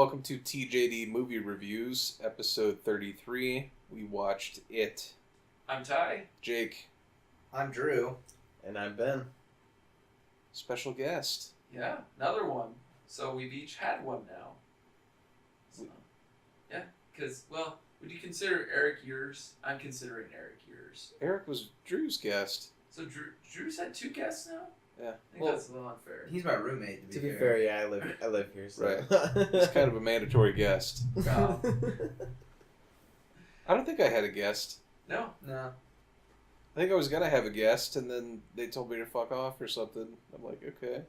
welcome to TJD Movie Reviews, episode 33. We watched It. I'm Ty. Jake. I'm Drew. And I'm Ben. Special guest. Yeah, another one. So we've each had one now. So, yeah, because, well, would you consider Eric yours? I'm considering Eric yours. Eric was Drew's guest. So Drew's had two guests now? Yeah. I think that's a little unfair. He's my roommate, To be fair, yeah, I live here, so. Right. He's kind of a mandatory guest. Wow. I don't think I had a guest. No. No. I think I was going to have a guest, and then they told me to fuck off or something. I'm like, okay.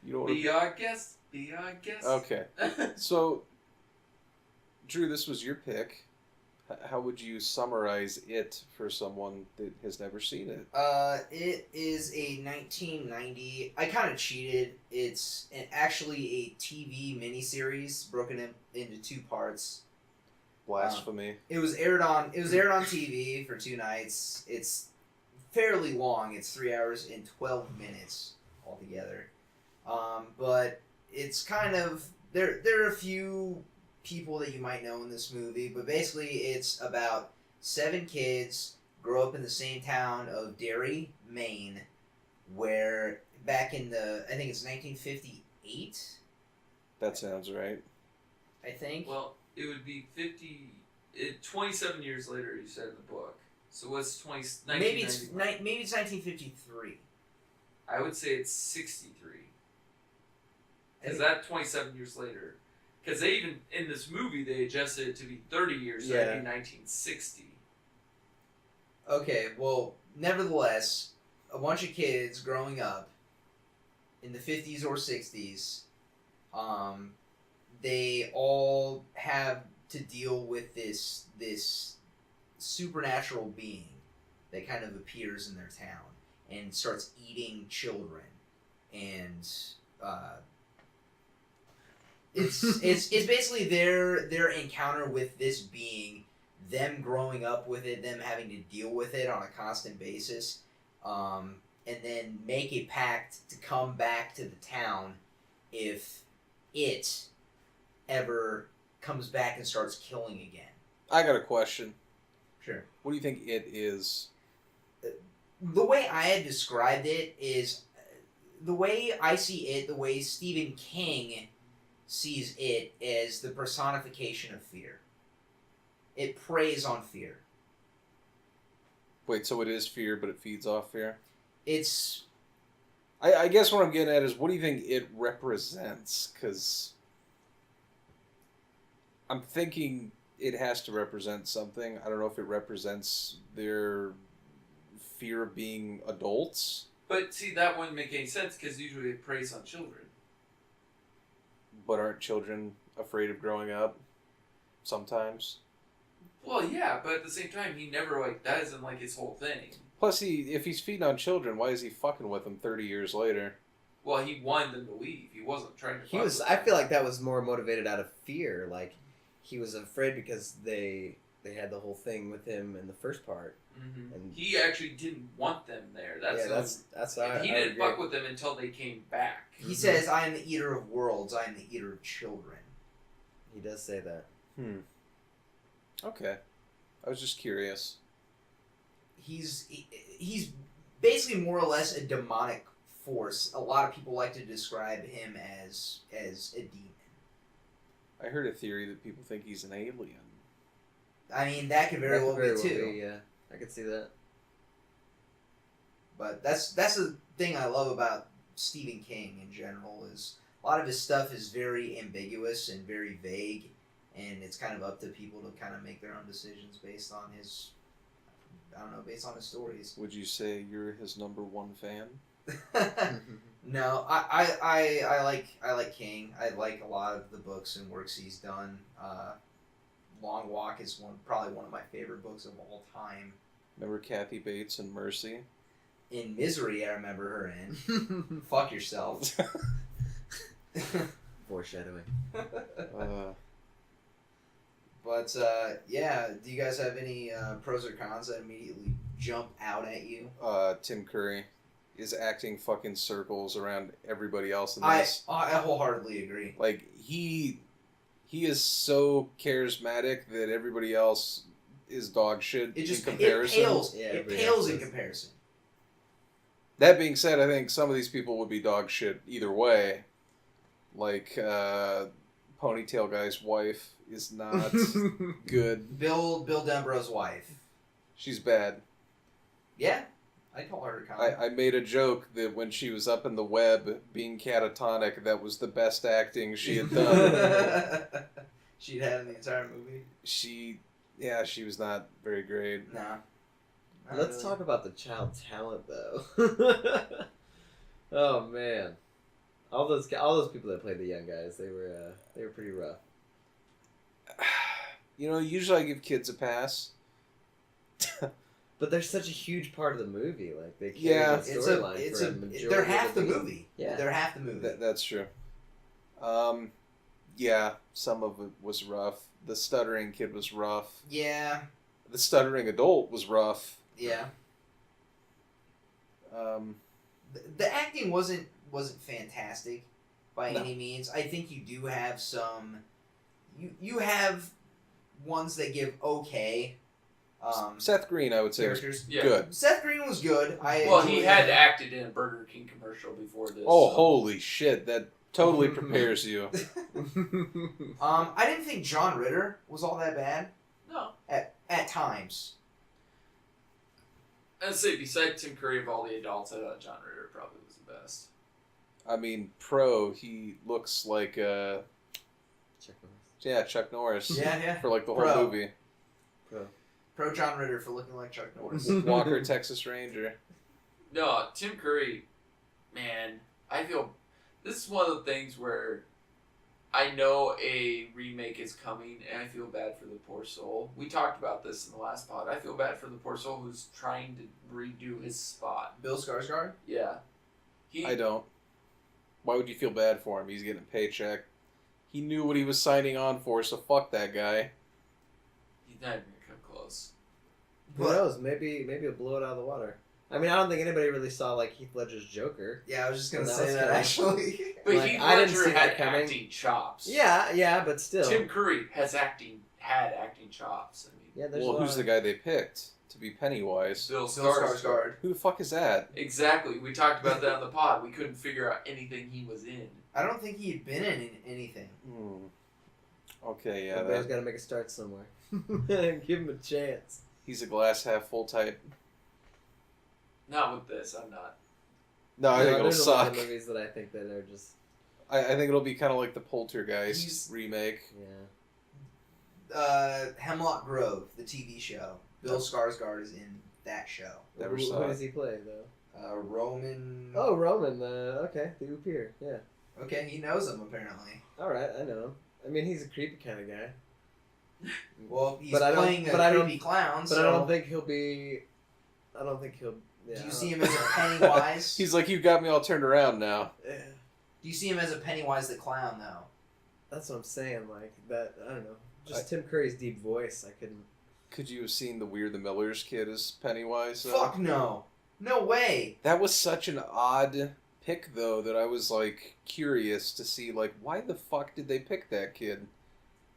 You don't want Be our guest. Be our guest. Okay. So, Drew, this was your pick. How would you summarize It for someone that has never seen it? It is a 1990. I kind of cheated. It's actually a TV miniseries broken into two parts. Blasphemy. It was aired on TV for 2 nights. It's fairly long. It's 3 hours and 12 minutes altogether. But it's kind of there are a few people that you might know in this movie, but basically it's about 7 kids grow up in the same town of Derry, Maine, where back in I think it's 1958. That sounds right. I think. Well, it would be 27 years later, you said in the book. So what's maybe it's 1953. I would say it's 63. Because that 27 years later. Because they even, in this movie, they adjusted it to be 30 years, so that'd be 1960. Okay, well, nevertheless, a bunch of kids growing up in the 50s or 60s, they all have to deal with this supernatural being that kind of appears in their town and starts eating children, and it's basically their encounter with this being, them growing up with it, them having to deal with it on a constant basis, and then make a pact to come back to the town if it ever comes back and starts killing again. I got a question. Sure. What do you think It is? The way I had described it is, the way I see it, the way Stephen King sees it, as the personification of fear. It preys on fear. Wait, so it is fear, but it feeds off fear? It's... I guess what I'm getting at is, what do you think it represents? Because I'm thinking it has to represent something. I don't know if it represents their fear of being adults. But see, that wouldn't make any sense, because usually it preys on children. But aren't children afraid of growing up sometimes? Well, yeah, but at the same time, he never, that isn't, his whole thing. Plus, if he's feeding on children, why is he fucking with them 30 years later? Well, he wanted them to leave. He wasn't trying to fuck with I them. feel like that was more motivated out of fear. Like, he was afraid because they had the whole thing with him in the first part. Mm-hmm. And he actually didn't want them there. That's he didn't fuck with them until they came back. He says, I am the eater of worlds, I am the eater of children. He does say that. Okay. I was just curious. He's basically more or less a demonic force. A lot of people like to describe him as a demon. I heard a theory that people think he's an alien. I mean, that could very well be too. Yeah, I could see that. But that's the thing I love about Stephen King in general, is a lot of his stuff is very ambiguous and very vague, and it's kind of up to people to kind of make their own decisions based on his stories. Would you say you're his number one fan? No, I like King. I like a lot of the books and works he's done. Long Walk is probably one of my favorite books of all time. Remember Kathy Bates and Mercy? In Misery, I remember her in. Fuck yourself. Foreshadowing. But yeah, do you guys have any pros or cons that immediately jump out at you? Tim Curry is acting fucking circles around everybody else in I this. wholeheartedly agree. Like, he he is so charismatic that everybody else is dog shit It just in comparison. it pales in comparison. That being said, I think some of these people would be dog shit either way. Like, Ponytail Guy's wife is not good. Bill Denbrough's wife. She's bad. Yeah, I call her common. I made a joke that when she was up in the web being catatonic, that was the best acting she had done. She'd had in the entire movie. She was not very great. Nah. Let's talk about the child talent, though. Oh man, all those people that played the young guys, they were pretty rough. Usually I give kids a pass. But they're such a huge part of the movie. Like they carry Yeah. the storyline for a majority. They're half of the movie. Yeah, They're half the movie. That's true. Yeah, some of it was rough. The stuttering kid was rough. Yeah. The stuttering adult was rough. Yeah. Um, The acting wasn't fantastic by No. any means. I think you do have some. You have ones that give okay. Seth Green, I would say, was characters. Yeah. good. Seth Green was good. Well, he enjoyed had him. acted in a Burger King commercial before this. Oh, so- holy shit! That totally prepares you. I didn't think John Ritter was all that bad No. at times. I'd say besides Tim Curry of all the adults, I thought John Ritter probably was the best. I mean, he looks like Chuck Norris. Yeah. For like the whole Pro. movie. Pro John Ritter for looking like Chuck Norris. Walker, Texas Ranger. No, Tim Curry, man, I feel this is one of the things where I know a remake is coming, and I feel bad for the poor soul. We talked about this in the last pod. I feel bad for the poor soul who's trying to redo his spot. Bill Skarsgård. Yeah, I don't. Why would you feel bad for him? He's getting a paycheck. He knew what he was signing on for, so fuck that guy. He's not even gonna come close. Who knows? Maybe he'll blow it out of the water. I mean, I don't think anybody really saw like Heath Ledger's Joker. Yeah, I was just gonna That say was that kinda- actually. But Like, Heath I didn't Ledger see had that coming. acting chops. Yeah, but still. Tim Curry had acting chops. I mean, Yeah, there's Well, a lot who's the guy they picked to be Pennywise? Bill Bill Skarsgård. Skarsgård. Who the fuck is that? Exactly. We talked about that on the pod. We couldn't figure out anything he was in. I don't think he had been in anything. Okay, yeah, Everybody's got to make a start somewhere. Give him a chance. he's a glass half full type. Not with this. I'm not. No, I think it'll there's a lot suck. of movies that I think that are just I think it'll be kind of like the Poltergeist He's- remake. Hemlock Grove, the TV show. Bill Skarsgård is in that show. Never who, saw who it. does he play though? Roman. Oh, Roman. Okay, the Oupir. Yeah. Okay, he knows him apparently. All right, I know him. I mean, he's a creepy kind of guy. Well, he's But I don't- playing but I a don't- creepy clown. But so I don't think he'll be. I don't think he'll. Yeah, do I you don't- see him as a Pennywise? He's like, you got me all turned around now. Yeah, Do you see him as a Pennywise the clown though? that's what I'm saying. Like that. I don't know. Just Tim Curry's deep voice. I couldn't. Could you have seen the We're the Millers kid as Pennywise? Fuck no. No way. That was such an odd pick, though, that I was like curious to see, like, why the fuck did they pick that kid?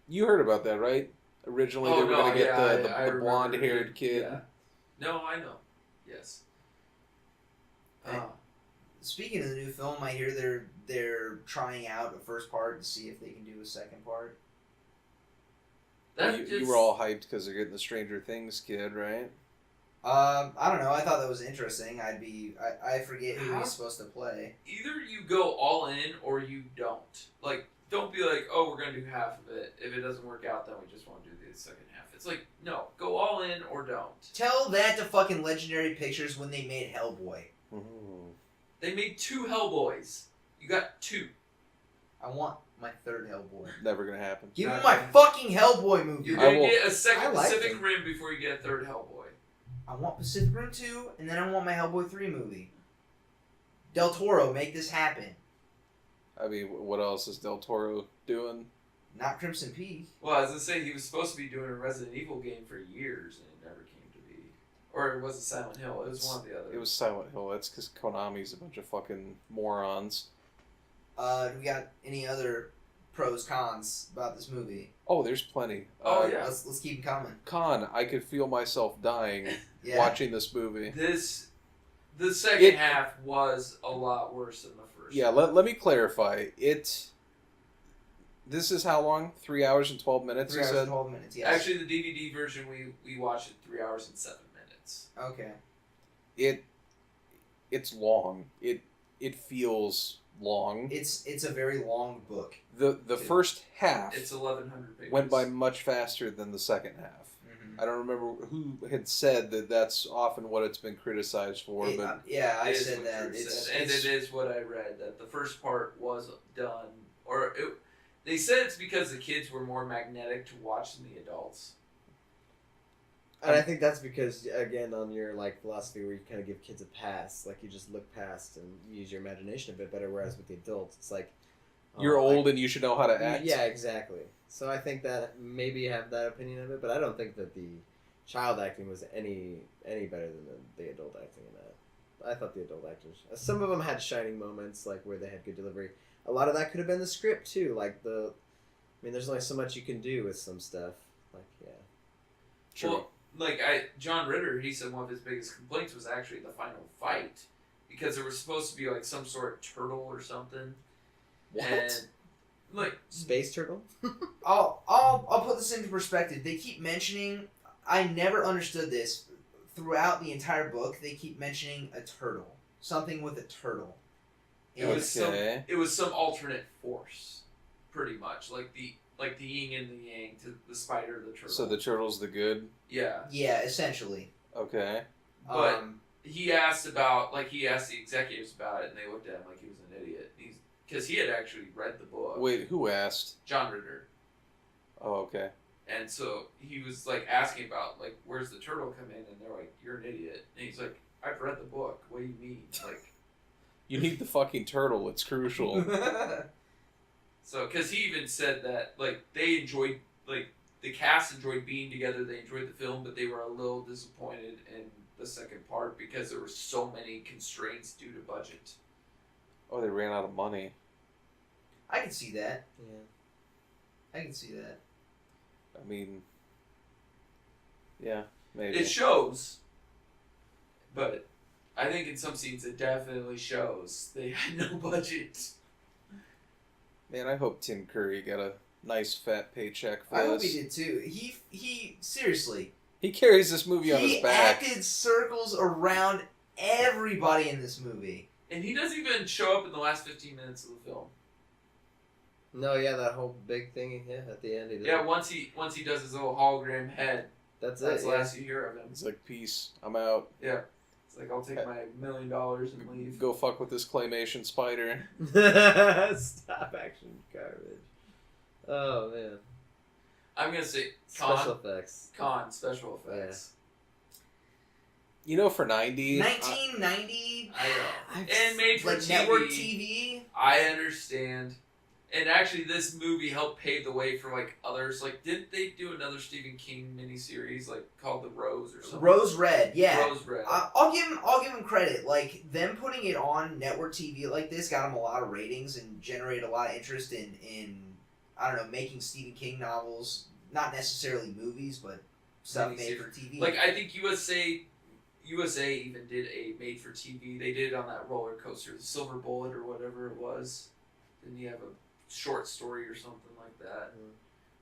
You heard about that, right? Originally, they were gonna get I the remember blonde-haired it. kid. Yeah. No, I know. Yes. Hey. Speaking of the new film, I hear they're trying out a first part to see if they can do a second part. You were all hyped because they're getting the Stranger Things kid, right? I don't know. I thought that was interesting. I forget who How? he's supposed to play. Either you go all in or you don't. Like, don't be like, oh, we're gonna do half of it. If it doesn't work out, then we just want to do the second half. It's like, no, go all in or don't. Tell that to fucking Legendary Pictures when they made Hellboy. They made 2 Hellboys. You got 2. I want my third Hellboy. Never gonna happen. Give me my fucking Hellboy movie. You're I gonna will- get a I second like Pacific them. Rim before you get a third Hellboy. I want Pacific Rim 2, and then I want my Hellboy 3 movie. Del Toro, make this happen. I mean, what else is Del Toro doing? Not Crimson Peak. Well, as I say, he was supposed to be doing a Resident Evil game for years, and it never came to be. Or it wasn't Silent Hill. It was one of the other. It was Silent Hill. That's because Konami's a bunch of fucking morons. Do we got any other pros cons about this movie. Oh, there's plenty. Oh, yeah. Let's keep them coming. Con, I could feel myself dying Yeah. watching this movie. The second half was a lot worse than the first. Yeah, let me clarify. This is how long? 3 hours and 12 minutes, 3 you hours said? and 12 minutes, yes. Actually, the DVD version, we watched it 3 hours and 7 minutes. Okay. It's long. It feels long. It's a very long book. The first half It's 1,100 pages. went by much faster than the second half. I don't remember who had said that that's often what it's been criticized for, but yeah, I It is said what that. Drew It's, said. And it's- it is what I read, that the first part was done, they said it's because the kids were more magnetic to watch than the adults. And I think that's because, again, on your philosophy where you kind of give kids a pass, you just look past and use your imagination a bit better. Whereas with the adults, it's like you're old and you should know how to act. Yeah, exactly. So I think that maybe you have that opinion of it, but I don't think that the child acting was any better than the adult acting in that. I thought the adult actors, some of them had shining moments, where they had good delivery. A lot of that could have been the script too. There's only so much you can do with some stuff. True. Well, John Ritter, he said one of his biggest complaints was actually the final fight, because there was supposed to be some sort of turtle or something. What? And Space turtle. I'll put this into perspective. They keep mentioning. I never understood this. Throughout the entire book, they keep mentioning a turtle. Something with a turtle. it was some alternate force, pretty much like the yin and the yang to the spider, the turtle. So the turtle's the good? yeah. Yeah, essentially. Okay. But he asked the executives about it, and they looked at him like he was an idiot. Because he had actually read the book. Wait, who asked? John Ritter. Oh, okay. And so he was asking about where's the turtle come in, and they're like, you're an idiot. And he's like, I've read the book. What do you mean? You need the fucking turtle. It's crucial. So because he even said that they enjoyed the cast enjoyed being together. They enjoyed the film, but they were a little disappointed in the second part because there were so many constraints due to budget. Oh, they ran out of money. I can see that. Yeah. I can see that. I mean, yeah, maybe. It shows, but I think in some scenes it definitely shows they had no budget. Man, I hope Tim Curry got a nice fat paycheck for I this. hope he did too. He seriously. He carries this movie on his He back. acted circles around everybody in this movie. And he doesn't even show up in the last 15 minutes of the film. No, yeah, that whole big thing. Yeah, at the end he did. Yeah, once he does his little hologram head, that's that's it. the last you hear of him. He's like, peace, I'm out. Yeah. It's like, I'll take my $1 million and leave. Go fuck with this claymation spider. Yeah. Stop action garbage. Oh man. I'm going to say Special effects. special effects. You know, for 90... 1990, I know. And made for like TV. network TV. I understand. And actually, this movie helped pave the way for others. Didn't they do another Stephen King miniseries called The Rose or something? Rose Red, yeah. Rose Red. I'll give him credit. Them putting it on network TV like this got him a lot of ratings and generated a lot of interest in I don't know, making Stephen King novels, not necessarily movies, but stuff made for TV. I think USA even did a made for TV. They did it on that roller coaster, the Silver Bullet or whatever it was. Didn't you have a short story or something like that?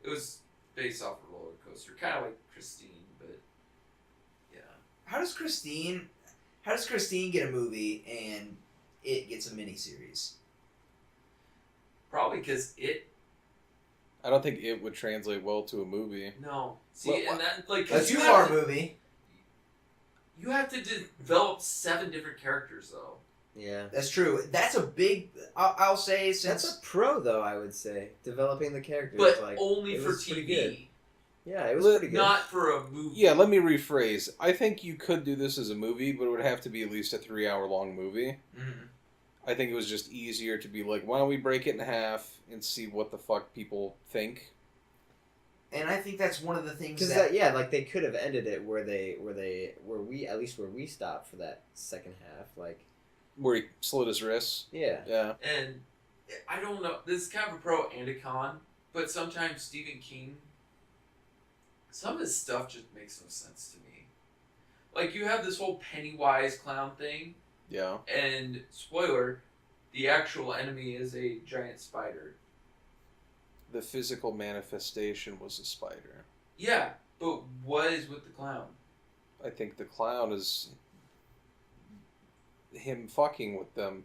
It was based off a roller coaster, kind of like Christine, but yeah. How does Christine get a movie and it gets a miniseries? Probably because I don't think it would translate well to a movie. no. See, Well, and that A because you 2-hour have to, movie. you have to develop 7 different characters though. Yeah. That's true. That's a big. I'll say since That's a pro, though, I would say. Developing the characters. But only it for was pretty good. TV, Yeah, it was Let- pretty good. not for a movie. Yeah, let me rephrase. I think you could do this as a movie, but it would have to be at least a 3-hour long movie. Mhm. I think it was just easier to be like, why don't we break it in half and see what the fuck people think? And I think that's one of the things Because they could have ended it where we stopped for that second half. Where he slit his wrists. Yeah. Yeah. And I don't know. This is kind of a pro and a con, but sometimes Stephen King, some of his stuff just makes no sense to me. Like, you have this whole Pennywise clown thing, Yeah. and spoiler, the actual enemy is a giant spider. The physical manifestation was a spider. Yeah, but what is with the clown? I think the clown is him fucking with them.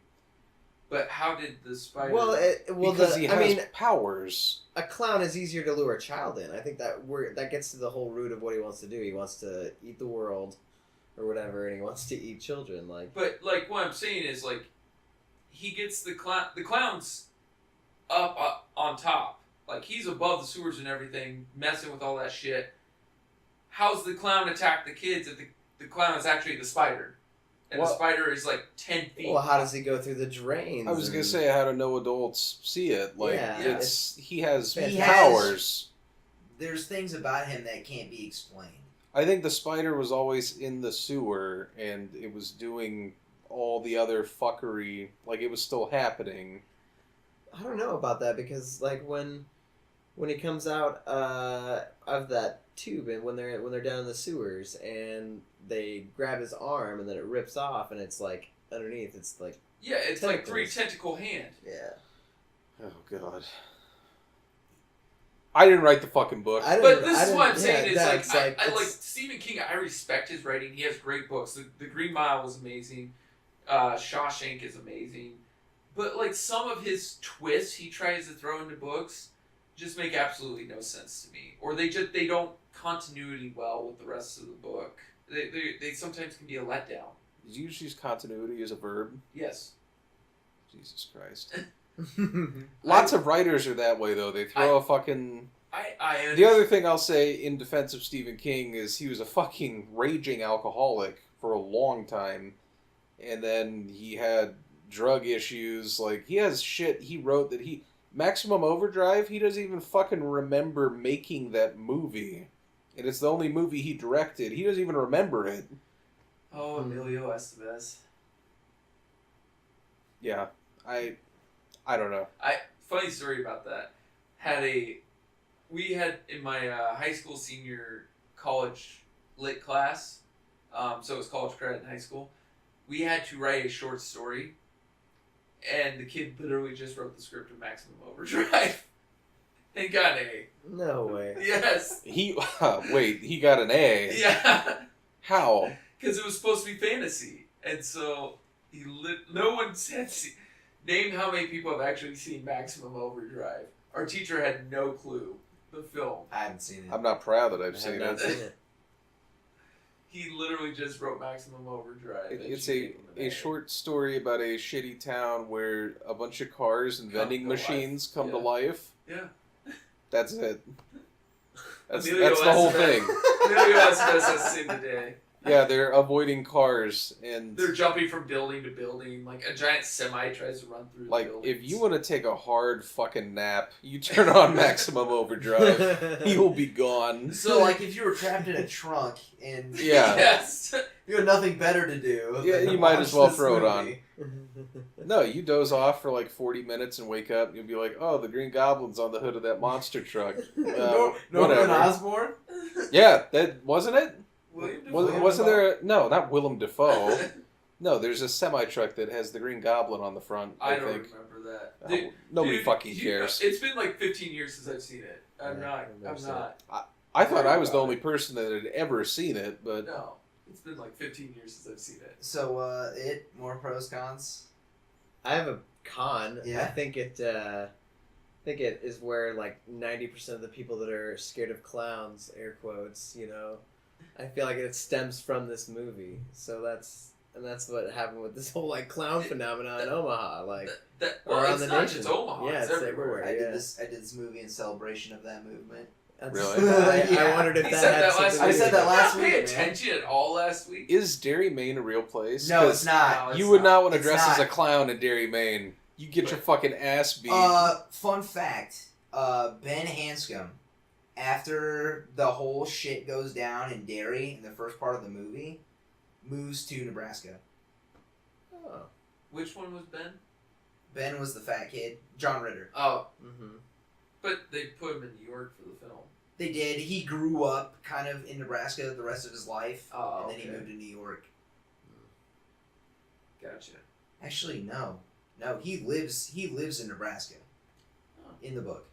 But how did the spider... Because he has powers. A clown is easier to lure a child in. I think that gets to the whole root of what he wants to do. He wants to eat the world, or whatever, and he wants to eat children. But like what I'm saying is like, he gets the clown. The clown's up on top. Like, he's above the sewers and everything, messing with all that shit. How's the clown attack the kids if the clown is actually the spider? And the spider is like 10 feet. Well, how does he go through the drains? I was gonna say, how do no adults see it? Like, he has powers. There's things about him that can't be explained. I think the spider was always in the sewer, and it was doing all the other fuckery. Like, it was still happening. I don't know about that, because like when he comes out of that tube, and when they're down in the sewers, and they grab his arm, and then it rips off, and it's like underneath, it's like it's like 3 tentacle hand. Yeah. Oh god. I didn't write the fucking book. But this is what I'm saying. It's like I like Stephen King. I respect his writing. He has great books. The Green Mile was amazing. Shawshank is amazing. But like some of his twists he tries to throw into books just make absolutely no sense to me. Or they don't continuity well with the rest of the book. They sometimes can be a letdown. Did you just use continuity as a verb? Yes. Jesus Christ. Lots of writers are that way, though. They throw a fucking... The other thing I'll say in defense of Stephen King is he was a fucking raging alcoholic for a long time. And then he had drug issues. Like, he has shit he wrote that he... Maximum Overdrive, he doesn't even fucking remember making that movie. And it's the only movie he directed. He doesn't even remember it. Oh, Emilio Estevez. Yeah, I don't know. Funny story about that. We had in my high school, senior, college lit class, so it was college credit in high school. We had to write a short story, and the kid literally just wrote the script of Maximum Overdrive. And got an A. No way. Yes. He got an A. Yeah. How? Because it was supposed to be fantasy, and so no one said. Name how many people have actually seen Maximum Overdrive. Our teacher had no clue. The film. I haven't seen it. I'm not proud that I've seen it. He literally just wrote Maximum Overdrive. It's a short story about a shitty town where a bunch of cars and vending machines come to life. Yeah. That's it. That's the Emilio whole thing. Emilio Estevez has saved the day. Yeah, they're avoiding cars and... They're jumping from building to building. Like, a giant semi tries to run through the buildings. If you want to take a hard fucking nap, you turn on Maximum Overdrive. You'll be gone. So, like, if you were trapped in a trunk and... Yeah. Yes. You had nothing better to do. Yeah, than you might watch as well this throw movie. it on. No, you doze off for like 40 minutes and wake up and you'll be like, oh, the Green Goblin's on the hood of that monster truck. Norman Osborn? Yeah, that wasn't it? William Dafoe. Wasn't there... No, not Willem Dafoe. No, there's a semi-truck that has the Green Goblin on the front, I don't think. remember that. Nobody fucking cares. It's been like 15 years since I've seen it. I'm not. I thought I was the only person that had ever seen it, but... No. It's been like 15 years since I've seen it. So, more pros, cons? I have a con. Yeah. I think it is where like 90% of the people that are scared of clowns, air quotes, I feel like it stems from this movie. So that's what happened with this whole like clown phenomenon in Omaha, like around the nation. It's Omaha. Yeah, it's everywhere. I did this movie in celebration of that movement. Really? I wondered if that had something to do with it. I said that last week. Did you not pay attention at all last week? Is Derry, Maine a real place? No, it's not. You would not want to dress as a clown in Derry, Maine. You get your fucking ass beat. Fun fact, Ben Hanscom, after the whole shit goes down in Derry in the first part of the movie, moves to Nebraska. Oh. Which one was Ben? Ben was the fat kid. John Ritter. Oh. Mm-hmm. But they put him in New York for the film. They did. He grew up kind of in Nebraska the rest of his life. Oh, and then he moved to New York. Gotcha. Actually, no. No, he lives in Nebraska. Oh. In the book.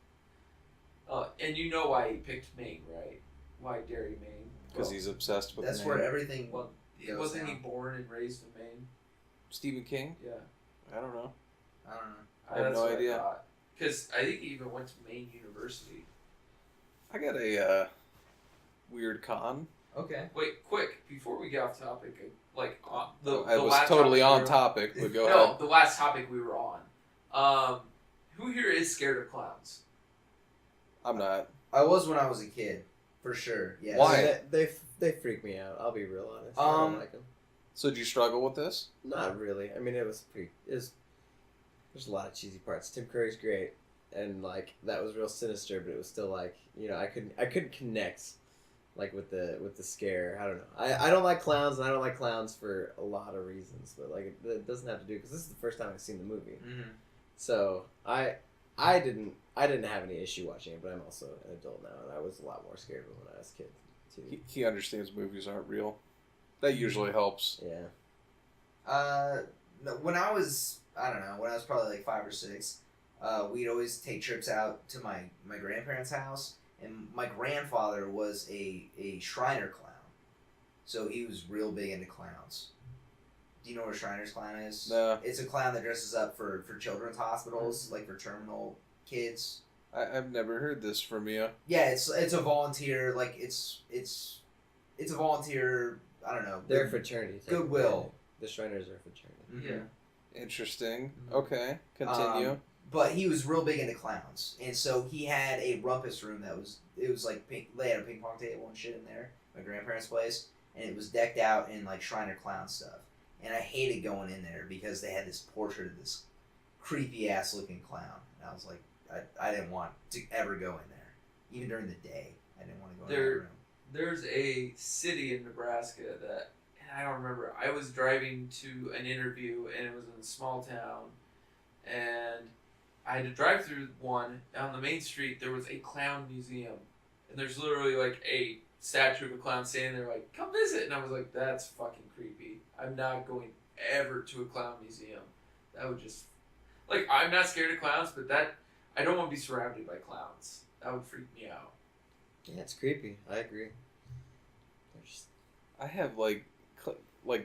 And you know why he picked Maine, right? Why Derry, Maine? Because he's obsessed with That's Maine. where everything wasn't he born and raised in Maine? Stephen King? Yeah. I don't know. I have no idea. Because I think he even went to Maine University. I got a weird con. Okay. Wait, quick, before we get off topic, like I was totally on topic, but go ahead. No, the last topic we were on. Who here is scared of clowns? I'm not. I was when I was a kid, for sure. Yes. Why? They freak me out. I'll be real honest. I don't like them. So did you struggle with this? Not really. I mean, there's a lot of cheesy parts. Tim Curry's great, and like that was real sinister, but it was still like, you know, I couldn't connect like with the scare. I don't know. I don't like clowns, and I don't like clowns for a lot of reasons, but like it doesn't have to do because this is the first time I've seen the movie. Mm-hmm. So I didn't have any issue watching it, but I'm also an adult now, and I was a lot more scared of it when I was a kid too. He understands movies aren't real. That usually helps. Yeah. No, when I was probably like 5 or 6, we'd always take trips out to my grandparents' house, and my grandfather was a Shriner clown, so he was real big into clowns. Do you know what a Shriner's clown is? No. It's a clown that dresses up for children's hospitals, like for terminal kids. I've never heard this from you. Yeah, it's a volunteer, like it's a volunteer. I don't know. They're a fraternity. Goodwill. The Shriners are a fraternity. Mm-hmm. Yeah. Interesting. Okay, continue. But he was real big into clowns, and so he had a rumpus room it was like pink. They had a ping pong table and shit in there, my grandparents' place, and it was decked out in like Shriner clown stuff. And I hated going in there because they had this portrait of this creepy ass looking clown, and I was like, I didn't want to ever go in there, even during the day. I didn't want to go in that room. There's a city in Nebraska that, and I don't remember, I was driving to an interview and it was in a small town, and I had to drive through one. On the main street there was a clown museum, and there's literally like a statue of a clown standing there like, come visit, and I was like, that's fucking creepy. I'm not going ever to a clown museum. That would just, like, I'm not scared of clowns, but I don't want to be surrounded by clowns. That would freak me out. Yeah, it's creepy. I agree. I have like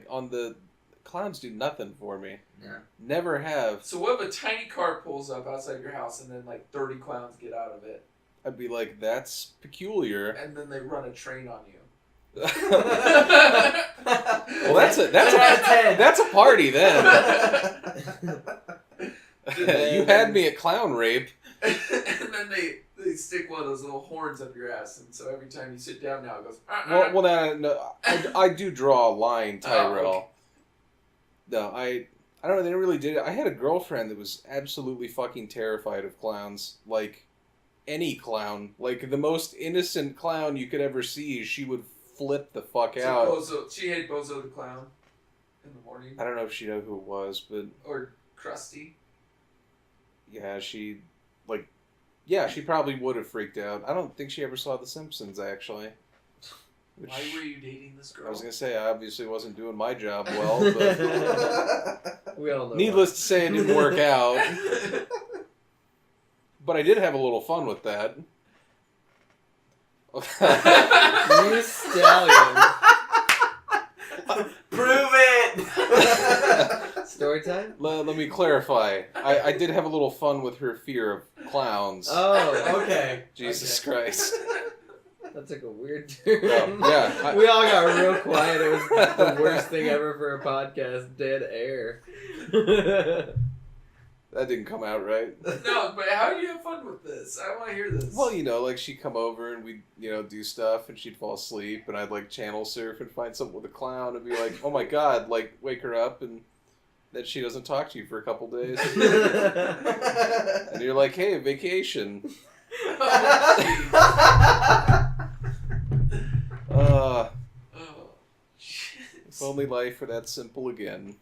on the clowns do nothing for me. Yeah. Never have. So what if a tiny car pulls up outside your house and then like 30 clowns get out of it? I'd be like, that's peculiar. And then they run a train on you. Well, that's a party then. You had me at clown rape. And then they stick one of those little horns up your ass, and so every time you sit down now it goes. No, I do draw a line, Tyrell. Oh, okay. No, I don't know. They never really did it. I had a girlfriend that was absolutely fucking terrified of clowns. Like any clown, like the most innocent clown you could ever see, she would flip the fuck out. Bozo, she hated Bozo the clown in the morning. I don't know if she knew who it was, but or Krusty. Yeah, she probably would have freaked out. I don't think she ever saw The Simpsons, actually. Why were you dating this girl? I was going to say, I obviously wasn't doing my job well, but we all know needless to say, it didn't work out. But I did have a little fun with that. You stallion. Prove it! Story time? Let me clarify. I did have a little fun with her fear of clowns. Oh, okay. Jesus Christ. That took a weird turn. Yeah. We all got real quiet. It was the worst thing ever for a podcast. Dead air. That didn't come out right. No, but how do you have fun with this? I want to hear this. Well, like she'd come over and we'd, do stuff and she'd fall asleep and I'd like channel surf and find something with a clown and be like, oh my God, like wake her up, and then she doesn't talk to you for a couple days. And you're like, hey, vacation. If only life were that simple again.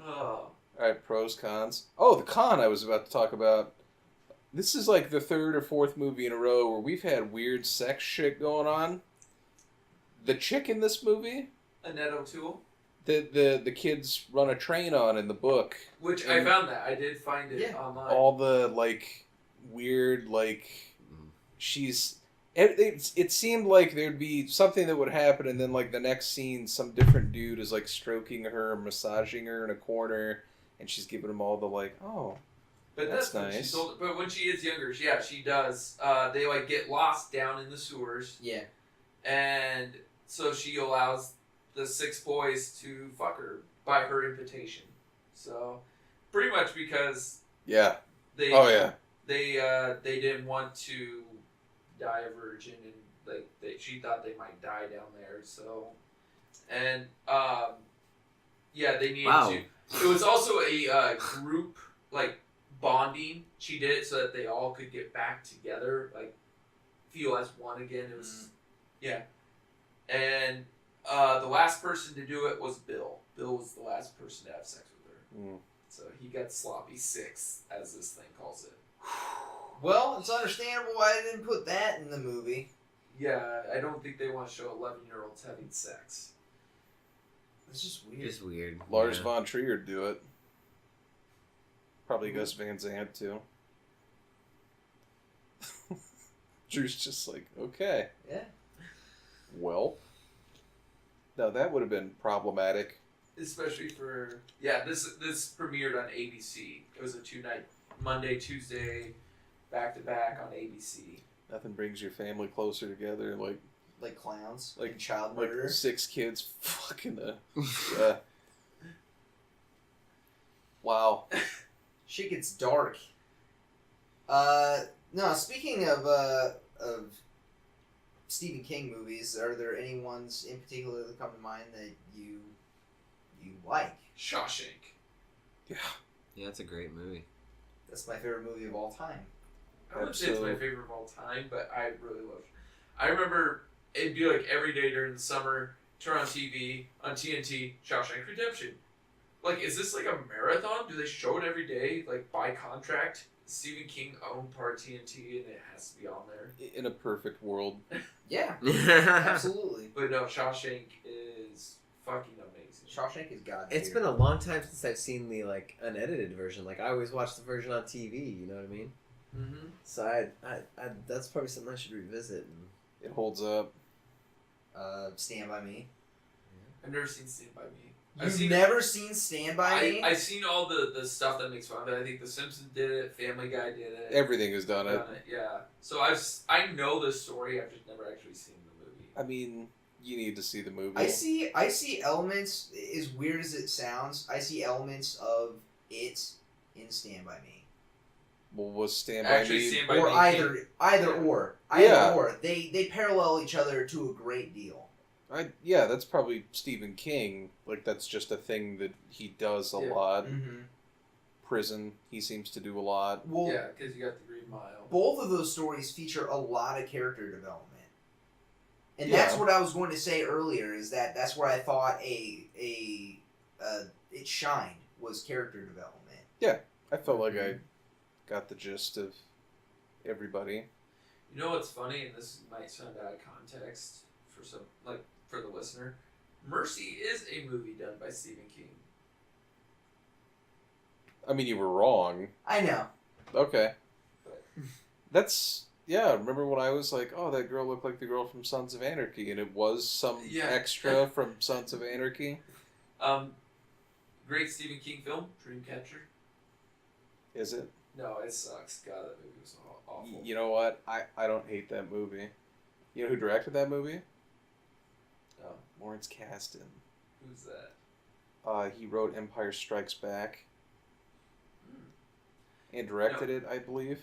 Oh. All right, pros, cons. Oh, the con I was about to talk about. This is like the third or fourth movie in a row where we've had weird sex shit going on. The chick in this movie, Annette O'Toole, the kids run a train on in the book, which I found that I did find it online. All the like weird like she's. It seemed like there'd be something that would happen, and then like the next scene, some different dude is like stroking her, massaging her in a corner, and she's giving him all the like, oh. But that's nice. But when she is younger, she does. They like get lost down in the sewers. Yeah. And so she allows the 6 boys to fuck her by her invitation. So pretty much because they didn't want to die a virgin, and like she thought they might die down there. So and they needed to. It was also a group like. Bonding. She did it so that they all could get back together, like feel as one again. It was and the last person to do it was Bill. Bill was the last person to have sex with her. So he got sloppy 6, as this thing calls it. Well, it's understandable why they didn't put that in the movie. Yeah, I don't think they want to show 11-year-olds having sex. It's just weird. Just weird. Lars von Trier do it. Probably Gus Van Sant too. Drew's just like, okay. Yeah. Well. Now that would have been problematic. Especially for this premiered on ABC. It was a 2-night, Monday, Tuesday, back to back on ABC. Nothing brings your family closer together like clowns, like child murder, 6 kids fucking yeah. Wow. Shit gets dark. No, speaking of Stephen King movies, are there any ones in particular that come to mind that you like? Shawshank. Yeah. Yeah, it's a great movie. That's my favorite movie of all time. I wouldn't say it's my favorite of all time, but I really love it. I remember it'd be like every day during the summer, turn on TV, on TNT, Shawshank Redemption. Like, is this like a marathon? Do they show it every day, like by contract? Stephen King owned part of TNT, and it has to be on there. In a perfect world. Yeah, absolutely. But no, Shawshank is fucking amazing. Shawshank is god. It's been a long time since I've seen the like unedited version. Like I always watch the version on TV. You know what I mean? Mm-hmm. So I that's probably something I should revisit. It holds up. Stand By Me. I've never seen Stand By Me. You've never seen Stand By Me? I've seen all the stuff that makes fun of it. I think The Simpsons did it, Family Guy did it. Everything has done it. Yeah. So I know the story. I've just never actually seen the movie. I mean, you need to see the movie. I see elements. As weird as it sounds, I see elements of it in Stand By Me. Well, was Stand By Me Stand By or Me either or. They parallel each other to a great deal. Yeah, that's probably Stephen King. Like, that's just a thing that he does a lot. Mm-hmm. Prison, he seems to do a lot. Well, yeah, because you got the Green Mile. Both of those stories feature a lot of character development. And that's what I was going to say earlier, is that's where I thought it shined, was character development. Yeah, I felt like I got the gist of everybody. You know what's funny, and this might sound out of context for some, like, for the listener, Mercy is a movie done by Stephen King. I mean, you were wrong. I know. Okay. That's, yeah, remember when I was like, oh, that girl looked like the girl from Sons of Anarchy, and it was some extra from Sons of Anarchy? Great Stephen King film, Dreamcatcher. Is it? No, it sucks. God, that movie was awful. You know what? I don't hate that movie. You know who directed that movie? Oh. Lawrence Kasdan. Who's that? He wrote Empire Strikes Back. And directed it, I believe.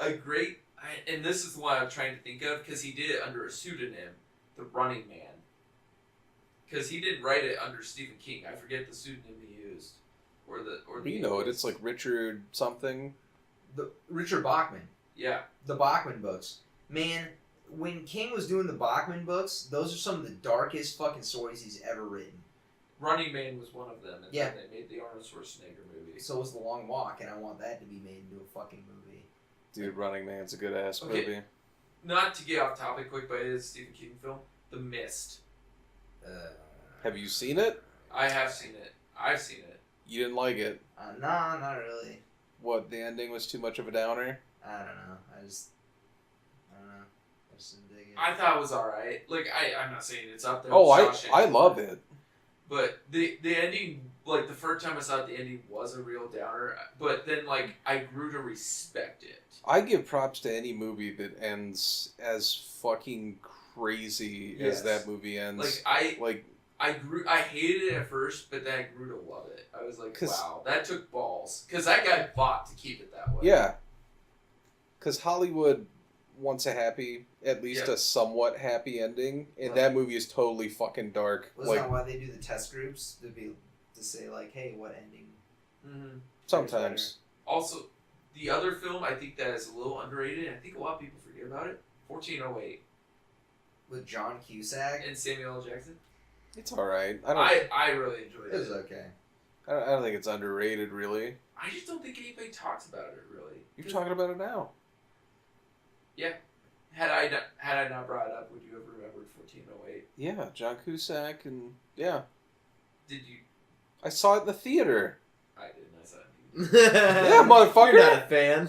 A great... and this is what I'm trying to think of, because he did it under a pseudonym, The Running Man. Because he didn't write it under Stephen King. I forget the pseudonym he used. You know it. It's like Richard something. Richard Bachman. Yeah. The Bachman books. Man, when King was doing the Bachman books, those are some of the darkest fucking stories he's ever written. Running Man was one of them, and Yeah. then they made the Arnold Schwarzenegger movie. So was The Long Walk, and I want that to be made into a fucking movie. Dude, Running Man's a good ass Okay. movie. Not to get off topic quick, but it is a Stephen King film. The Mist. Have you seen it? I have seen it. I've seen it. You didn't like it. Nah, not really. What, the ending was too much of a downer? I don't know. I just didn't dig it. I thought it was alright. Like, I'm not saying it's up there. Oh, with Shawshank, I love it. But the ending, like, the first time I saw it, the ending was a real downer. But then, like, I grew to respect it. I give props to any movie that ends as fucking crazy as that movie ends. I hated it at first, but then I grew to love it. I was like, wow, that took balls. Because that guy fought to keep it that way. Yeah. Because Hollywood wants at least a somewhat happy ending, and that movie is totally fucking dark. Wasn't that why they do the test groups? To say, like, hey, what ending? Mm-hmm. Sometimes. Also, the other film, I think that is a little underrated, and I think a lot of people forget about it, 1408. With John Cusack? And Samuel L. Jackson. It's alright. I really enjoyed it. It was okay. I don't think it's underrated, really. I just don't think anybody talks about it, really. You're talking about it now. Yeah. Had I not brought it up, would you have remembered 1408? Yeah, John Cusack, and yeah. Did you? I saw it in the theater. I didn't. I saw it. Yeah, motherfucker. You're not a fan.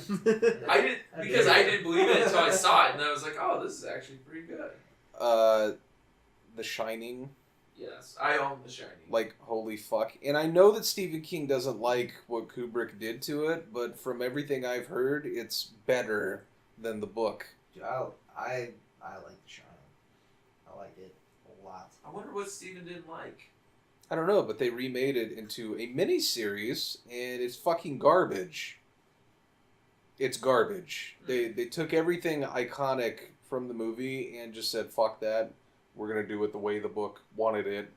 I didn't, because I didn't believe it until I saw it, and I was like, oh, this is actually pretty good. The Shining. Yes, I own The Shining. Like, holy fuck. And I know that Stephen King doesn't like what Kubrick did to it, but from everything I've heard, it's better than the book. I like The Shining. I like it a lot. I wonder what Stephen didn't like. I don't know, but they remade it into a miniseries, and it's fucking garbage. It's garbage. They took everything iconic from the movie and just said, fuck that. We're going to do it the way the book wanted it.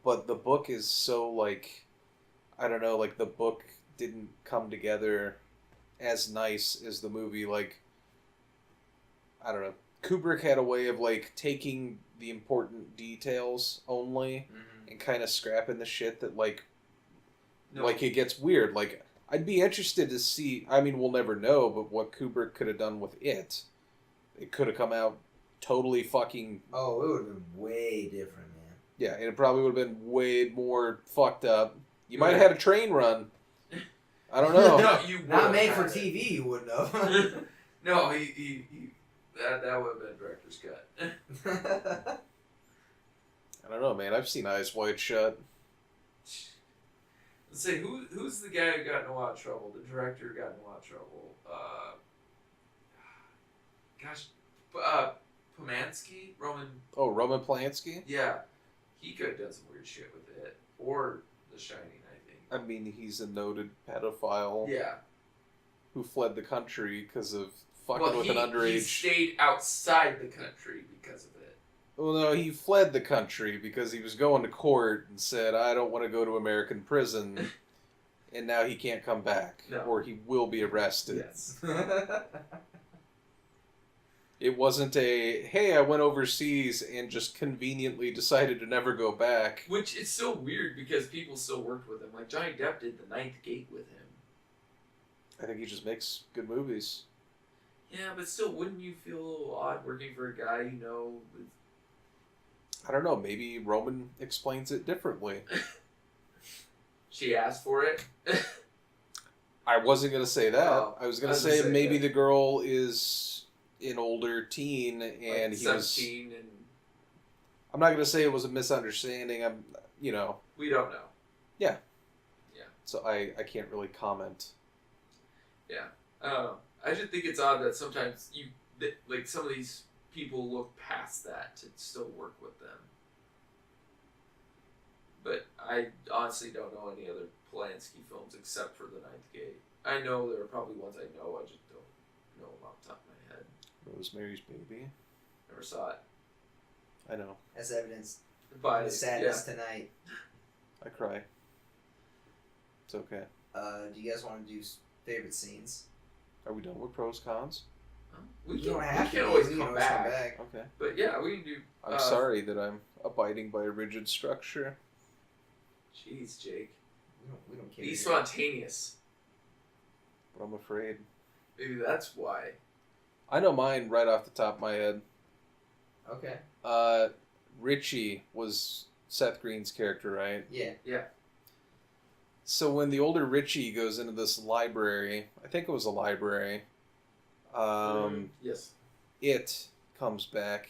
But the book is so, like, I don't know, like, the book didn't come together as nice as the movie. Like, I don't know. Kubrick had a way of, like, taking the important details only and kind of scrapping the shit that, like, like, it gets weird. Like, I'd be interested to see, I mean, we'll never know, but what Kubrick could have done with it. It could have come out totally fucking... Oh, it would have been way different, man. Yeah, and it probably would have been way more fucked up. You might have had a train run. I don't know. No, you not made for TV, you wouldn't have. No, he that would have been director's cut. I don't know, man. I've seen Eyes Wide Shut. Let's say, who's the guy who got in a lot of trouble? The director who got in a lot of trouble. Polanski? Roman Polanski? Yeah. He could have done some weird shit with it. Or The Shining, I think. I mean, he's a noted pedophile. Yeah. Who fled the country because of fucking with an underage... He stayed outside the country because of it. Well, no, he fled the country because he was going to court and said, I don't want to go to American prison. And now he can't come back. No. Or he will be arrested. Yes. It wasn't a, hey, I went overseas and just conveniently decided to never go back. Which is so weird because people still worked with him. Like, Johnny Depp did The Ninth Gate with him. I think he just makes good movies. Yeah, but still, wouldn't you feel a little odd working for a guy you know with... I don't know, maybe Roman explains it differently. She asked for it? I wasn't going to say that. Oh, I was going to say maybe the girl is an older teen and like he was... 17 and... I'm not going to say it was a misunderstanding. We don't know. Yeah. Yeah. So I can't really comment. Yeah. I don't know. I just think it's odd that sometimes like some of these people look past that to still work with them. But I honestly don't know any other Polanski films except for The Ninth Gate. I know there are probably ones I know, I just don't know them off the top of my head. Rosemary's Baby? Never saw it. I know. As evidenced By the sadness tonight. I cry. It's okay. Do you guys want to do favorite scenes? Are we done with pros, cons? We don't can, have we can to. always We come can back. Okay. But yeah, we can do... I'm sorry that I'm abiding by a rigid structure. Jeez, Jake. We don't care. Be spontaneous. But I'm afraid. Maybe that's why. I know mine right off the top of my head. Okay. Richie was Seth Green's character, right? Yeah. Yeah. So when the older Richie goes into this library, I think it was a library. Yes. It comes back.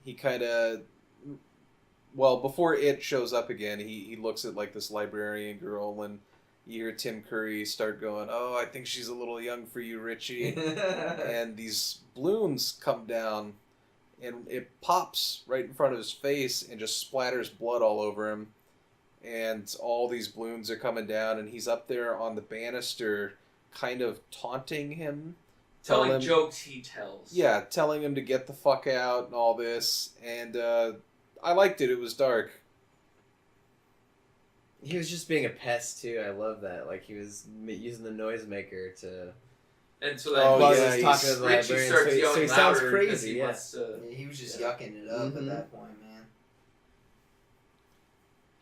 He kind of, well, before it shows up again, he looks at like this librarian girl, and you hear Tim Curry start going, "Oh, I think she's a little young for you, Richie." And these balloons come down, and it pops right in front of his face and just splatters blood all over him. And all these balloons are coming down, and he's up there on the banister, kind of taunting him. Telling jokes he tells. Yeah, telling him to get the fuck out and all this. And I liked it. It was dark. He was just being a pest, too. I love that. Like, he was using the noisemaker to... And so that he's talking to the Richie librarian, starts yelling so he sounds louder crazy, he yeah. wants to... He was just yucking it up at that point, man.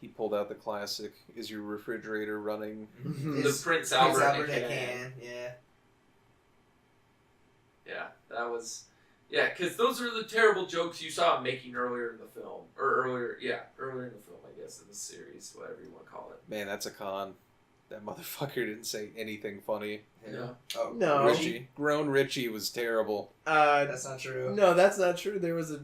He pulled out the classic, "Is your refrigerator running?" The Prince Albert can, yeah. Yeah, that was... Yeah, because those are the terrible jokes you saw him making earlier in the film. Or earlier in the film, I guess, in the series, whatever you want to call it. Man, that's a con. That motherfucker didn't say anything funny. Yeah. Oh, No. Richie, grown Richie was terrible. That's not true. No, that's not true. There was a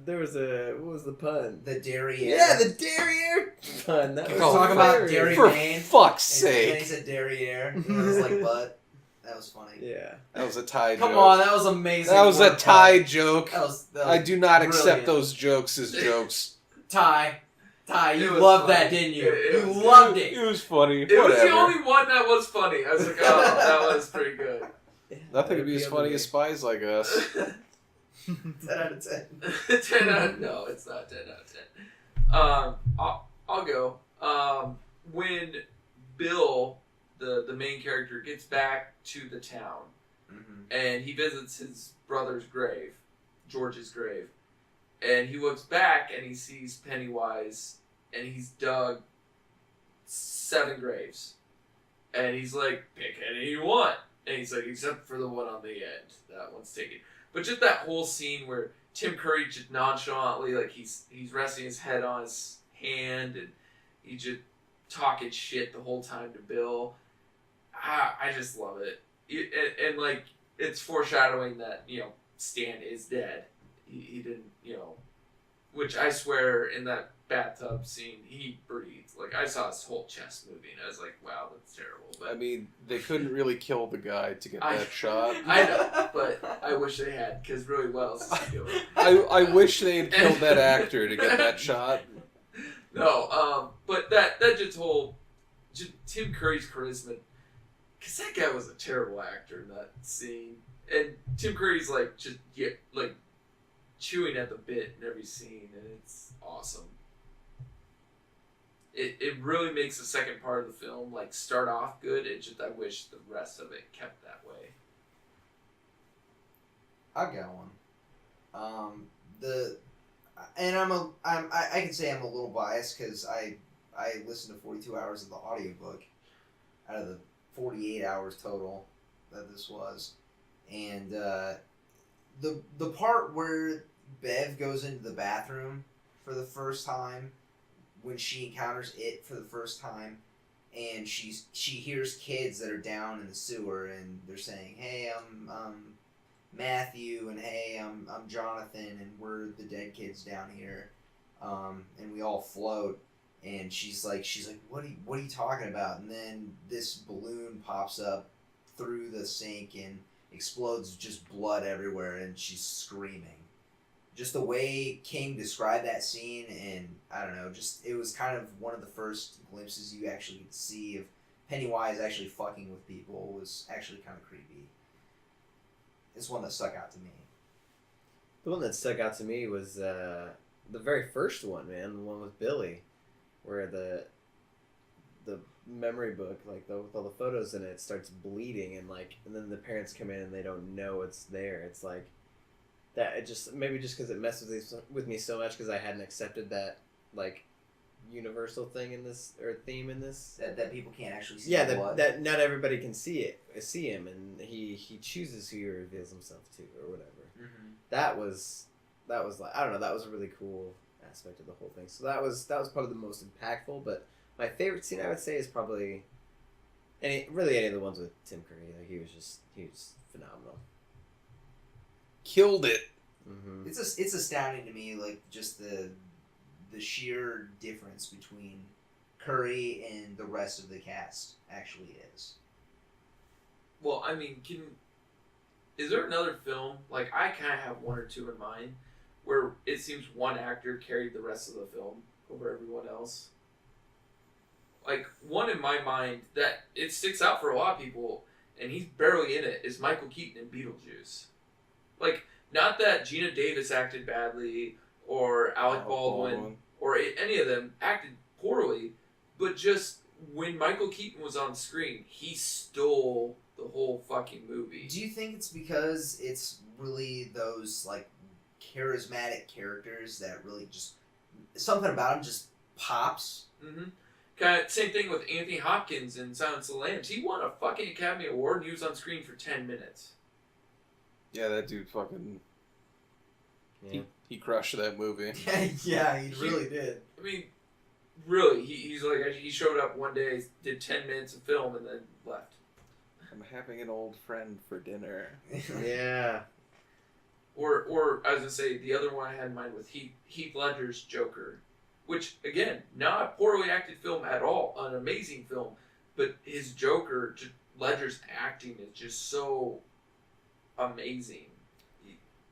what was the pun? The derriere. Yeah, the derriere pun. That was talking about hilarious. dairy For man. fuck's And then he sake. said derriere. And it was like butt. That was funny. Yeah. That was a tie Come joke. on, that was amazing. That was a wordplay. tie joke. That was I do not accept brilliant. those jokes as jokes. Ty, It you was loved funny. that, didn't you? It You was loved It it. was funny. It was Whatever. the only one that was funny. I was like, oh, that was pretty good. Nothing could be as funny as spies like us. 10 out of 10. 10 out. No, it's not 10 out of 10. I'll go. When Bill, the main character, gets back to the town, and he visits his brother's grave, George's grave, and he looks back and he sees Pennywise, and he's dug 7 graves, and he's like, pick any you want, and he's like, except for the one on the end, that one's taken. But just that whole scene where Tim Curry just nonchalantly, like, he's resting his head on his hand, and he's just talking shit the whole time to Bill. I just love it. And like, it's foreshadowing that, Stan is dead. He didn't, which I swear in that bathtub scene, he breathed. Like, I saw his whole chest moving. I was like, wow, that's terrible. But I mean, they couldn't really kill the guy to get that shot. I know, but I wish they had, because really, what else is he doing? I wish they had killed that actor to get that shot. No, but that just Tim Curry's charisma, because that guy was a terrible actor in that scene, and Tim Curry's like chewing at the bit in every scene, and it's awesome. It really makes the second part of the film like start off good. It just, I wish the rest of it kept that way. I've got one. I can say I'm a little biased because I listened to 42 hours of the audiobook out of the 48 hours total that this was, and the part where Bev goes into the bathroom for the first time when she encounters it for the first time, and she hears kids that are down in the sewer, and they're saying, "Hey, I'm Matthew," and "Hey, I'm Jonathan, and we're the dead kids down here, and we all float." And she's like, "What are you talking about?" And then this balloon pops up through the sink and explodes, just blood everywhere, and she's screaming. Just the way King described that scene, and I don't know, just it was kind of one of the first glimpses you actually get to see of Pennywise actually fucking with people. Was actually kind of creepy. It's one that stuck out to me. The one that stuck out to me was the very first one, man. The one with Billy, where the memory book, like with all the photos in it, starts bleeding, and then the parents come in and they don't know it's there. It's like that. It just maybe just because it messed with me so much because I hadn't accepted that, like, universal thing in this, or theme in this. That people can't actually see. Yeah, blood. that not everybody can see him, and he chooses who he reveals himself to, or whatever. Mm-hmm. That was like, I don't know, that was a really cool aspect of the whole thing. So that was probably the most impactful. But my favorite scene, I would say, is probably any of the ones with Tim Curry. Like he was phenomenal. Killed it. Mm-hmm. It's astounding to me, like just the sheer difference between Curry and the rest of the cast actually is. Well, I mean, is there another film, like I kind of have one or two in mind, where it seems one actor carried the rest of the film over everyone else? Like, one in my mind that it sticks out for a lot of people, and he's barely in it, is Michael Keaton in Beetlejuice. Like, not that Gina Davis acted badly, or Alec Baldwin, or any of them acted poorly, but just when Michael Keaton was on screen, he stole the whole fucking movie. Do you think it's because it's really those like charismatic characters that really just something about him just pops? Mm-hmm. Kind of same thing with Anthony Hopkins in Silence of the Lambs. He won a fucking Academy Award and he was on screen for 10 minutes. Yeah, that dude fucking... Yeah. He crushed that movie. Yeah, he really did. I mean, really, he's like, he showed up one day, did 10 minutes of film, and then left. I'm having an old friend for dinner. Yeah. Or I was going to say, the other one I had in mind was Heath Ledger's Joker. Which, again, not a poorly acted film at all. An amazing film. But his Joker, Ledger's acting is just so amazing.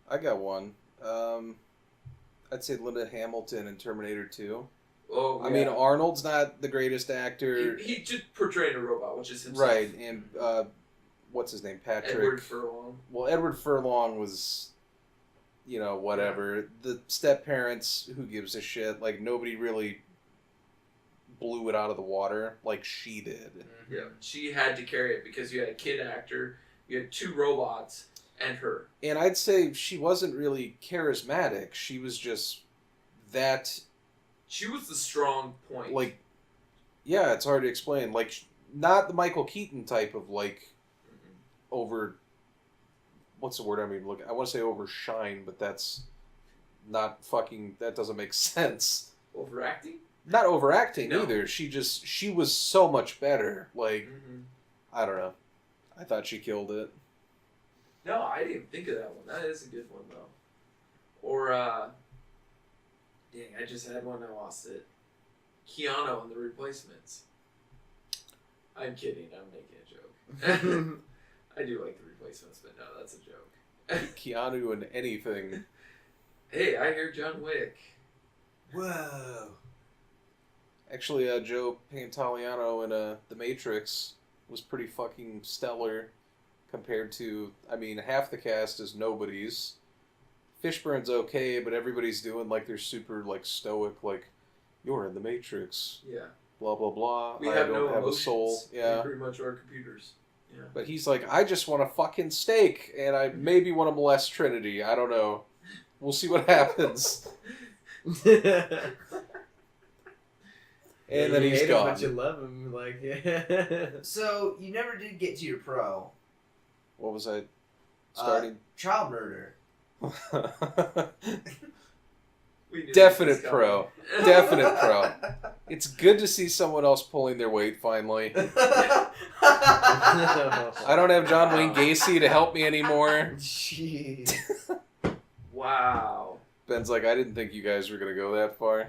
I got one. I'd say Linda Hamilton in Terminator 2. Oh, yeah. I mean, Arnold's not the greatest actor. He just portrayed a robot, which is himself. Right, and what's his name? Patrick. Edward Furlong. Well, Edward Furlong was... You know, whatever. Yeah. The step-parents, who gives a shit? Like, nobody really blew it out of the water like she did. Mm-hmm. Yeah, she had to carry it because you had a kid actor, you had two robots, and her. And I'd say she wasn't really charismatic. She was just that... She was the strong point. Like, yeah, it's hard to explain. Like, not the Michael Keaton type of, like, over... What's the word I mean? Look, I want to say overshine, but that's not fucking... That doesn't make sense. Overacting? Not overacting No. either. She was so much better. Like, I don't know. I thought she killed it. No, I didn't even think of that one. That is a good one, though. Or, dang, I just had one, I lost it. Keanu and the Replacements. I'm kidding, I'm making a joke. I do like the Replacements, but no, that's a joke. Keanu in anything. Hey, I hear John Wick. Whoa. Actually, Joe Pantoliano in The Matrix was pretty fucking stellar compared to, I mean, half the cast is nobodies. Fishburne's okay, but everybody's doing like they're super like stoic, like, you're in The Matrix. Yeah. Blah, blah, blah. We I have don't no have emotions. a soul. Yeah. We pretty much are computers. Yeah. But he's like, I just want a fucking steak, and I maybe want to molest Trinity. I don't know. We'll see what happens. And then he's gone. But you love him, like, yeah. So, you never did get to your pro. What was I starting? Child murder. Definite pro. Definite pro. It's good to see someone else pulling their weight finally. I don't have John Wayne Gacy to help me anymore. Jeez. Wow. Ben's like, I didn't think you guys were going to go that far.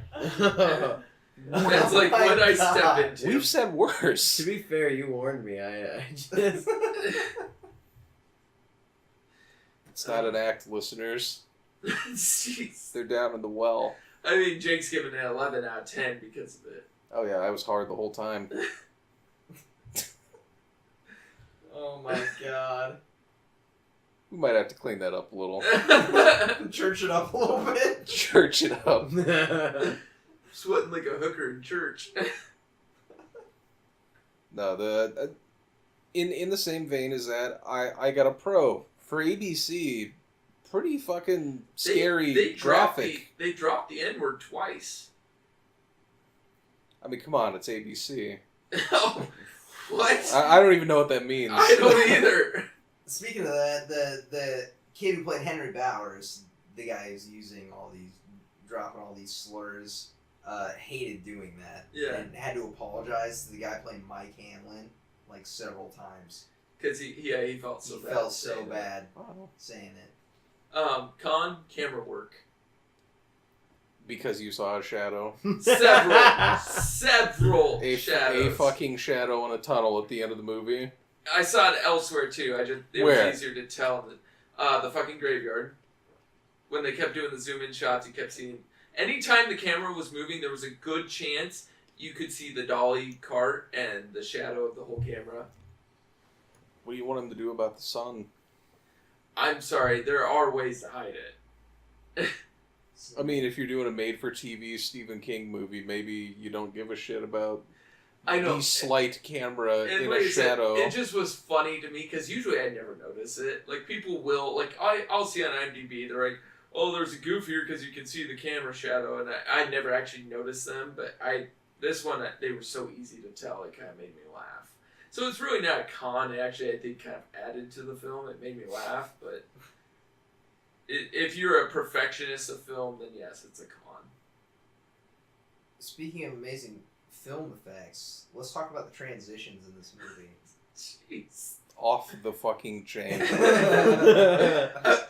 That's like what I step into. We've said worse. To be fair, you warned me. I just... It's not an act, listeners. Jeez. They're down in the well. I mean, Jake's giving it 11 out of 10 because of it. Oh yeah, I was hard the whole time. Oh my god. We might have to clean that up a little. Church it up a little bit. Church it up. Sweating like a hooker in church. No, in the same vein as that, I got a pro for ABC. Pretty fucking scary graphic. They dropped the N-word twice. I mean, come on, it's ABC. Oh, what? I don't even know what that means. I don't either. Speaking of that, the kid who played Henry Bowers, the guy who's dropping all these slurs, hated doing that. Yeah. And had to apologize to the guy playing Mike Hanlon like several times. Because he felt so bad. He felt so bad saying it. Camera work. Because you saw a shadow. Several shadows. A fucking shadow in a tunnel at the end of the movie. I saw it elsewhere too. It Where? was easier to tell. The fucking graveyard. When they kept doing the zoom in shots, you kept seeing. Anytime the camera was moving, there was a good chance you could see the dolly cart and the shadow of the whole camera. What do you want him to do about the sun? I'm sorry, there are ways to hide it. I mean, if you're doing a made-for-TV Stephen King movie, maybe you don't give a shit about the slight camera in a shadow. It just was funny to me, because usually I never notice it. Like, people will, like, I'll see on IMDb, they're like, oh, there's a goof here because you can see the camera shadow, and I never actually noticed them, but this one, they were so easy to tell, it kind of made me laugh. So it's really not a con, actually, I think kind of added to the film, it made me laugh, but if you're a perfectionist of film, then yes, it's a con. Speaking of amazing film effects, let's talk about the transitions in this movie. Jeez. Off the fucking chain.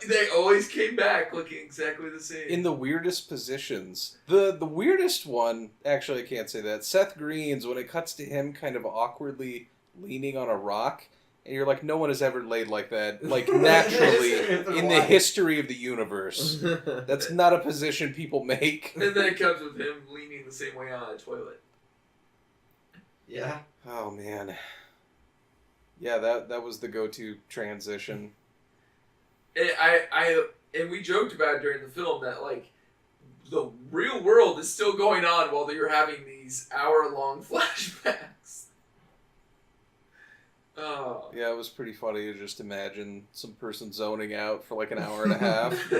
They always came back looking exactly the same. In the weirdest positions. The weirdest one, actually I can't say that, Seth Green's, when it cuts to him kind of awkwardly leaning on a rock, and you're like, no one has ever laid like that, like naturally, in the history of the universe. That's not a position people make. And then it comes with him leaning the same way on a toilet. Yeah. Oh, man. Yeah, that was the go-to transition. And we joked about it during the film that, like, the real world is still going on while you're having these hour-long flashbacks. Oh. Yeah, it was pretty funny to just imagine some person zoning out for like an hour and a half.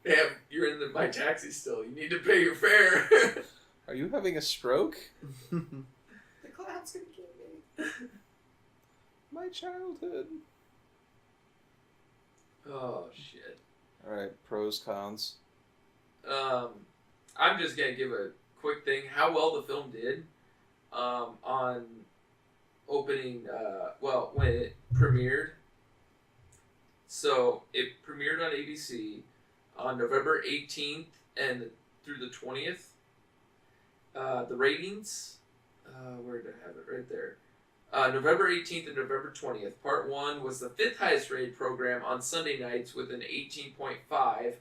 Yeah, you're in my taxi still. You need to pay your fare. Are you having a stroke? The clown's gonna kill me. My childhood. Oh, shit. Alright, pros, cons. I'm just going to give a quick thing. How well the film did on opening, when it premiered. So, it premiered on ABC on November 18th and through the 20th. The ratings, where did I have it? Right there. November 18th and November 20th. Part 1 was the 5th highest rated program on Sunday nights with an 18.5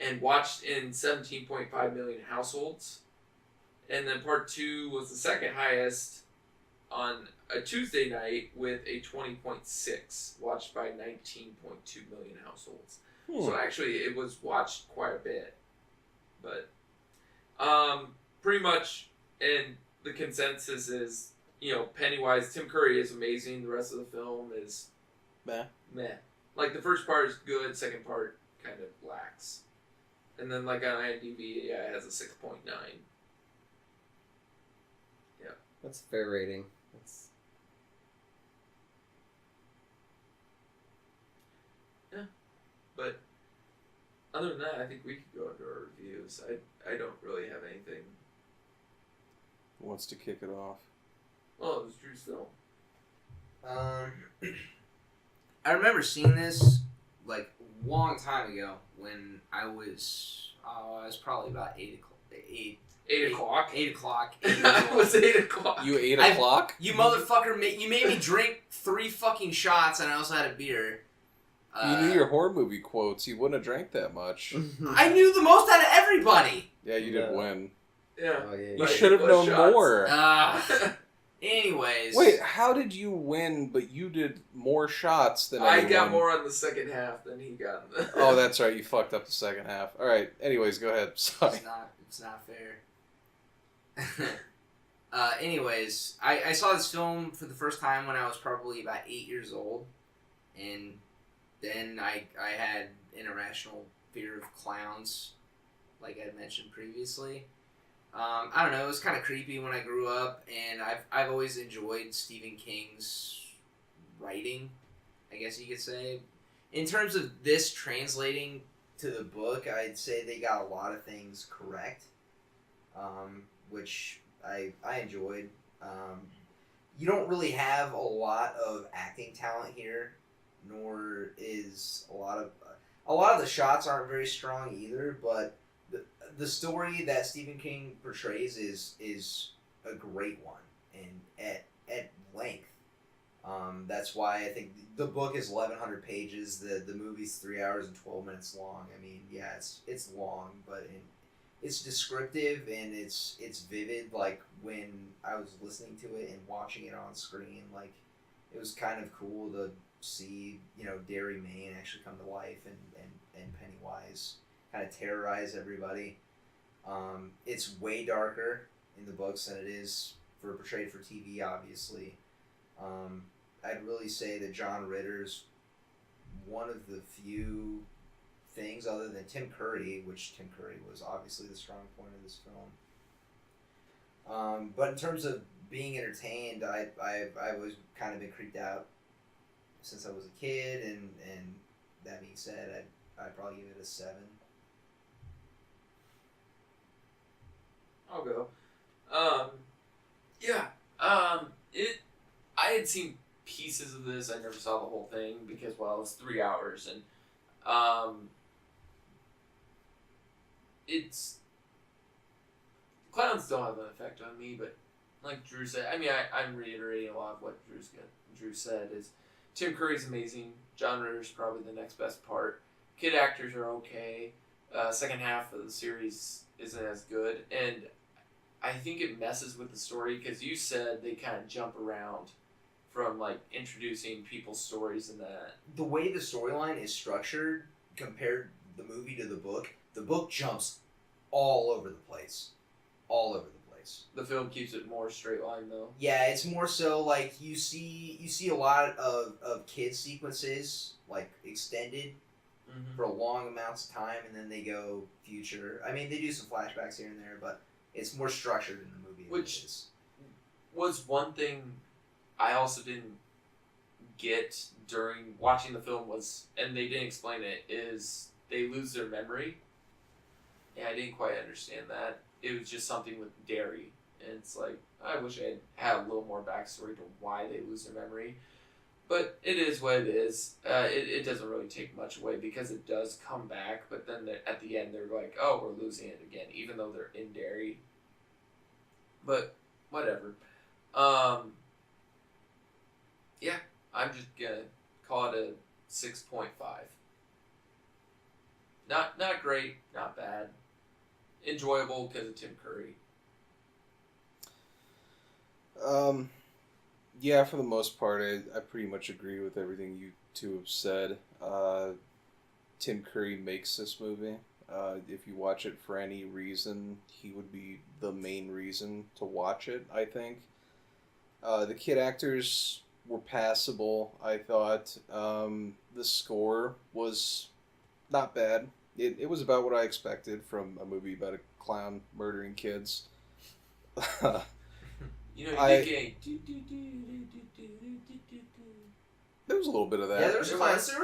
and watched in 17.5 million households. And then Part 2 was the second highest on a Tuesday night with a 20.6, watched by 19.2 million households. So actually it was watched quite a bit. But pretty much, and the consensus is, Pennywise, Tim Curry is amazing. The rest of the film is meh. Like, the first part is good, second part kind of lacks. And then, like, on IMDb, yeah, it has a 6.9. Yeah. That's a fair rating. Yeah. But other than that, I think we could go into our reviews. I don't really have anything. Who wants to kick it off? Well, it was Drew's film. I remember seeing this like a long time ago when I was probably about 8 o'clock. 8 o'clock. It was 8 o'clock. You 8 o'clock? You motherfucker! You made me drink 3 fucking shots, and I also had a beer. You knew your horror movie quotes. You wouldn't have drank that much. I knew the most out of everybody. Yeah, you did win. Yeah. Oh, yeah. You should have known more. Anyways. Wait, how did you win, but you did more shots than anyone? I got more on the second half than he got. Oh, that's right. You fucked up the second half. All right. Anyways, go ahead. Sorry. It's not fair. Anyways, I saw this film for the first time when I was probably about 8 years old, and then I had an irrational fear of clowns, like I had mentioned previously. I don't know. It was kind of creepy when I grew up, and I've always enjoyed Stephen King's writing, I guess you could say. In terms of this translating to the book, I'd say they got a lot of things correct, which I enjoyed. You don't really have a lot of acting talent here, nor is a lot of the shots aren't very strong either. But the story that Stephen King portrays is a great one and at length. That's why I think the book is 1,100 pages. The movie's 3 hours and 12 minutes long. I mean, yeah, it's long, but it's descriptive and it's vivid. Like when I was listening to it and watching it on screen, like it was kind of cool to see, Derry Maine actually come to life and Pennywise kind of terrorize everybody. It's way darker in the books than it is portrayed for TV, obviously. I'd really say that John Ritter's one of the few things other than Tim Curry, which Tim Curry was obviously the strong point of this film. But in terms of being entertained, I've always kind of been creeped out since I was a kid, and that being said, I'd probably give it a 7. I'll go. I had seen pieces of this. I never saw the whole thing because, well, it was 3 hours, and clowns don't have an effect on me, but like Drew said, I mean, I'm reiterating a lot of what Drew said, is Tim Curry's amazing. John Ritter's probably the next best part. Kid actors are okay. Second half of the series isn't as good, and I think it messes with the story because you said they kind of jump around from like introducing people's stories and that. The way the storyline is structured compared the movie to the book jumps all over the place. All over the place. The film keeps it more straight line though. Yeah, it's more so like you see a lot of kid sequences like extended for long amounts of time, and then they go future. I mean, they do some flashbacks here and there, but it's more structured in the movie. Which was one thing I also didn't get during watching the film was, and they didn't explain it, is they lose their memory. And I didn't quite understand that. It was just something with Derry. And it's like, I wish I had a little more backstory to why they lose their memory. But it is what it is. It doesn't really take much away because it does come back. But then at the end, they're like, oh, we're losing it again, even though they're in Derry. But whatever. Yeah, I'm just going to call it a 6.5. Not great, not bad. Enjoyable because of Tim Curry. Yeah, for the most part, I pretty much agree with everything you two have said. Tim Curry makes this movie. If you watch it for any reason, he would be the main reason to watch it, I think. The kid actors were passable, I thought. The score was not bad. It was about what I expected from a movie about a clown murdering kids. You know, you did There was a little bit of that. Yeah, there was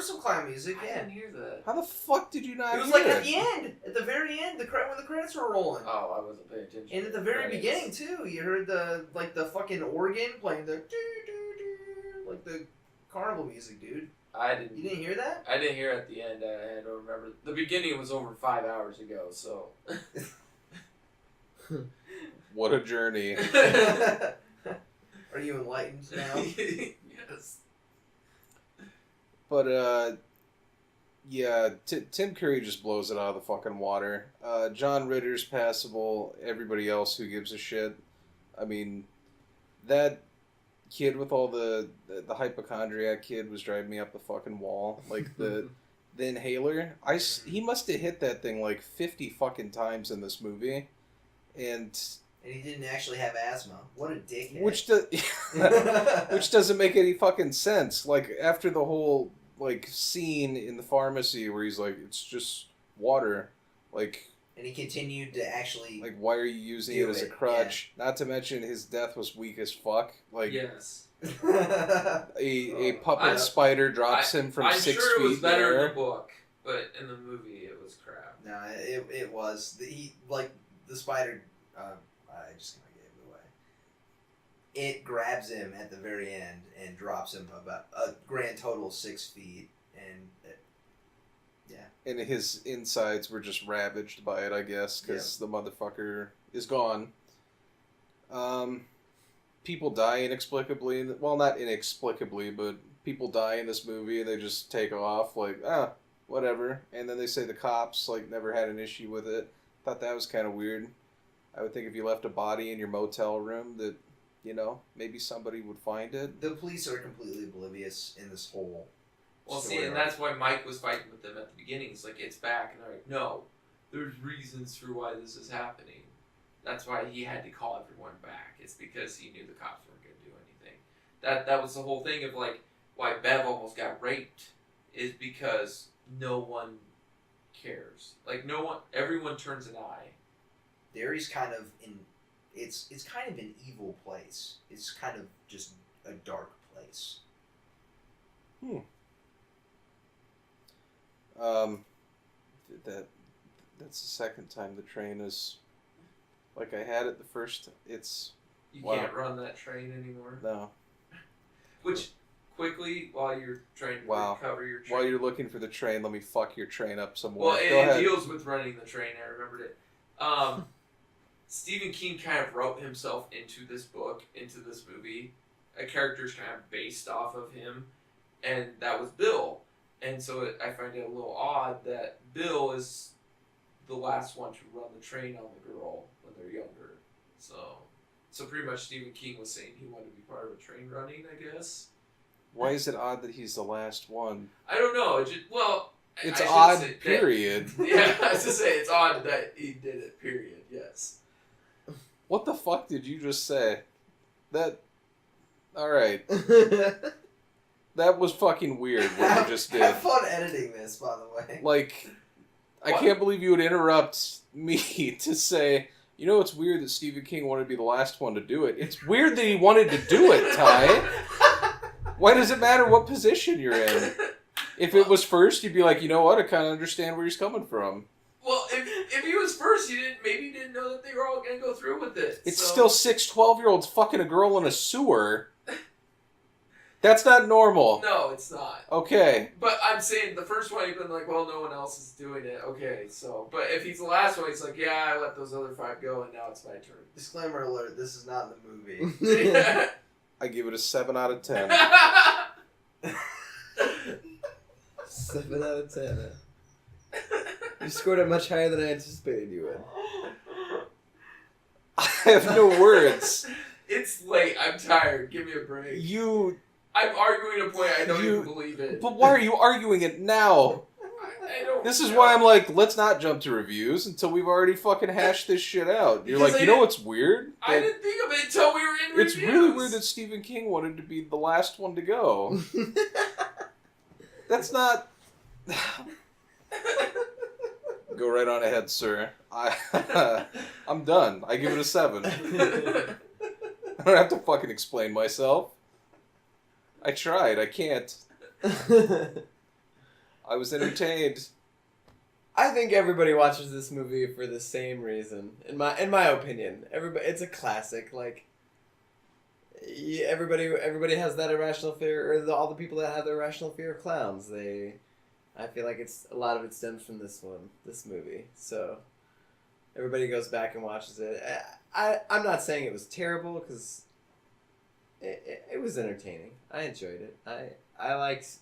some clown music. I Yeah. didn't hear that. How the fuck did you not hear It it? was like at the end, at the very end, when the credits were rolling. Oh, I wasn't paying attention. And at the very beginning too, you heard the fucking organ playing like the carnival music, dude. You didn't hear that? I didn't hear it at the end. I don't remember. The beginning was over 5 hours ago, so. What a journey. Are you enlightened now? Yes. But, yeah, Tim Curry just blows it out of the fucking water. John Ritter's passable. Everybody else who gives a shit. I mean, that kid with all the hypochondriac kid was driving me up the fucking wall. Like, the inhaler. He must have hit that thing like 50 fucking times in this movie. And he didn't actually have asthma. What a dickhead. Which doesn't make any fucking sense. Like, after the whole, like, scene in the pharmacy where he's like, it's just water. Like, And he continued to actually... Like, why are you using it as a crutch? Yeah. Not to mention his death was weak as fuck. Like, yes. a puppet spider drops him from 6 feet. I'm sure it was better in the book, but in the movie it was crap. No, it was. The spider... I just kind of gave it away. It grabs him at the very end and drops him about a grand total 6 feet. And his insides were just ravaged by it, I guess, because the motherfucker is gone. People die inexplicably. Well, not inexplicably, but people die in this movie and they just take off, like, whatever. And then they say the cops, like, never had an issue with it. Thought that was kind of weird. I would think if you left a body in your motel room that, you know, maybe somebody would find it. The police are completely oblivious in this whole... Well, see, and that's why Mike was fighting with them at the beginning. It's like, it's back. And they're like, no, there's reasons for why this is happening. That's why he had to call everyone back. It's because he knew the cops weren't going to do anything. That was the whole thing of, like, why Bev almost got raped is because no one cares. Like, everyone turns an eye. Derry's kind of it's kind of an evil place. It's kind of just a dark place. That's the second time the train is like I had it the first. You can't run that train anymore. No. Which quickly, while you're trying to recover your train, while you're looking for the train, let me fuck your train up some more. Well, it deals with running the train. I remembered it. Stephen King kind of wrote himself into this book, into this movie. A character's kind of based off of him, and that was Bill. And so I find it a little odd that Bill is the last one to run the train on the girl when they're younger. So pretty much Stephen King was saying he wanted to be part of a train running, I guess. Why is it odd that he's the last one? I don't know. It's odd, period. Yeah, I was to say it's odd that he did it, period, yes. What the fuck did you just say? Alright. That was fucking weird what you just did. Have fun editing this, by the way. Like, I can't believe you would interrupt me to say, you know, it's weird that Stephen King wanted to be the last one to do it. It's weird that he wanted to do it, Ty. Why does it matter what position you're in? If it was first, you'd be like, you know what, I kind of understand where he's coming from. Well, if he was first, maybe you didn't know that they were all going to go through with it. It's still 6 12-year-olds fucking a girl in a sewer. That's not normal. No, it's not. Okay. But I'm saying the first one, you've been like, well, no one else is doing it. Okay, so. But if he's the last one, he's like, yeah, I let those other 5 go, and now it's my turn. Disclaimer alert, this is not the movie. I give it a 7 out of 10. 7 out of 10. You scored it much higher than I anticipated you would. I have no words. It's late. I'm tired. Give me a break. I'm arguing a point. I don't even believe it. But why are you arguing it now? I don't This is why I'm like, let's not jump to reviews until we've already fucking hashed this shit out. You're like, you know what's weird? I didn't think of it until we were in reviews. It's really weird that Stephen King wanted to be the last one to go. That's not... Go right on ahead, sir. I'm done. I give it a 7. I don't have to fucking explain myself. I tried. I can't. I was entertained. I think everybody watches this movie for the same reason. In my opinion, it's a classic. Like, everybody has that irrational fear, or all the people that have the irrational fear of clowns. I feel like a lot of it stems from this movie. So everybody goes back and watches it. I'm not saying it was terrible, because it was entertaining. I enjoyed it. I liked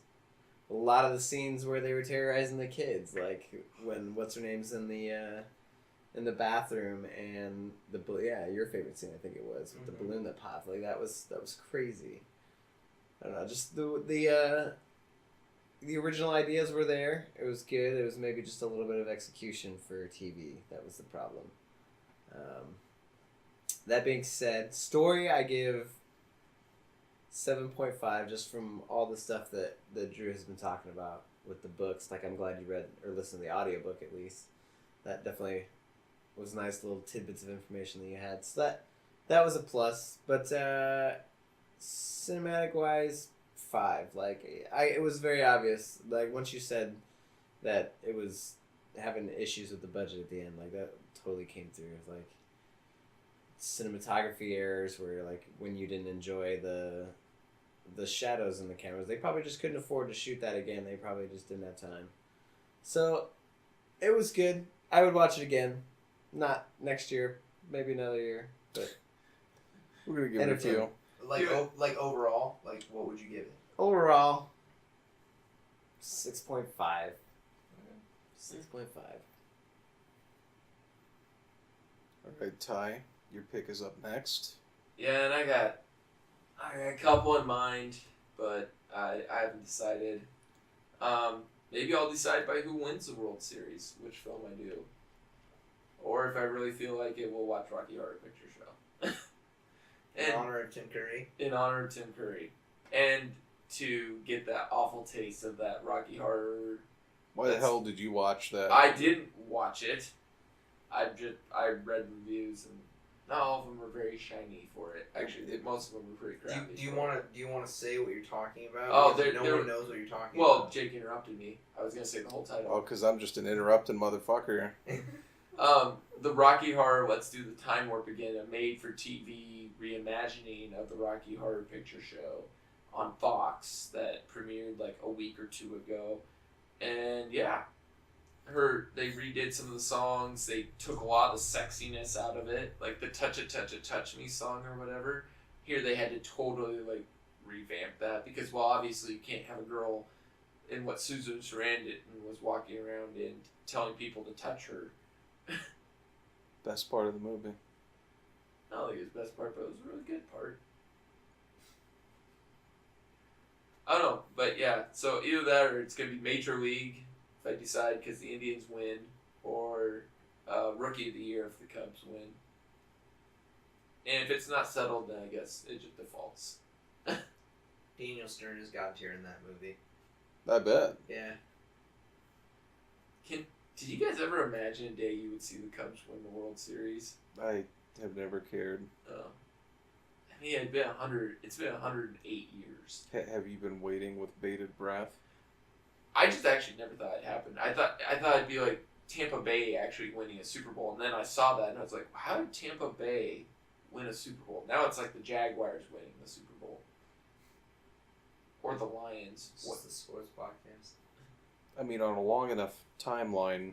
a lot of the scenes where they were terrorizing the kids, like when what's her name's in the bathroom, and your favorite scene, I think it was, with the balloon that popped. Like that was crazy. I don't know, just the original ideas were there. It was good. It was maybe just a little bit of execution for TV. That was the problem. That being said, story I give 7.5, just from all the stuff that Drew has been talking about with the books. Like, I'm glad you read or listened to the audiobook at least. That definitely was nice little tidbits of information that you had. So that was a plus. But cinematic wise, 5. Like it was very obvious. Like once you said that it was having issues with the budget at the end, like that totally came through. Like cinematography errors where like when you didn't enjoy the shadows in the cameras, they probably just couldn't afford to shoot that again. They probably just didn't have time. So it was good. I would watch it again. Not next year, maybe another year, but we're gonna give it a few. Like overall, like what would you give it? Overall, 6.5. 6.5. All right, Ty, your pick is up next. Yeah, and I got a couple in mind, but I haven't decided. Maybe I'll decide by who wins the World Series, which film I do. Or if I really feel like it, we'll watch Rocky Horror Picture Show. In honor of Tim Curry. In honor of Tim Curry. And to get that awful taste of that Rocky Horror. Why the hell did you watch that? I didn't watch it. I read reviews, and not all of them were very shiny for it. Actually, most of them were pretty crappy. Do you want to say what you're talking about? Oh, no one knows what you're talking about. Well, Jake interrupted me. I was gonna say the whole title. Oh, because I'm just an interrupting motherfucker. The Rocky Horror Let's Do the Time Warp Again, a made-for-TV reimagining of the Rocky Horror Picture Show on Fox that premiered like a week or two ago. And yeah, they redid some of the songs. They took a lot of the sexiness out of it, like the Touch It, Touch It, Touch Me song or whatever. Here they had to totally like revamp that because, well, obviously you can't have a girl in what Susan Sarandon was walking around in telling people to touch her. Best part of the movie. I don't think it was the best part, but it was a really good part. I don't know, but yeah, so either that or it's going to be Major League if I decide because the Indians win, or Rookie of the Year if the Cubs win. And if it's not settled, then I guess it just defaults. Daniel Stern is God tier in that movie. I bet. Yeah. Did you guys ever imagine a day you would see the Cubs win the World Series? I have never cared. I mean, it's been 108 years. Have you been waiting with bated breath? I just actually never thought it happened. I thought it'd be like Tampa Bay actually winning a Super Bowl, and then I saw that and I was like, how did Tampa Bay win a Super Bowl? Now it's like the Jaguars winning the Super Bowl. Or the Lions. What's the sports podcast? I mean, on a long enough timeline,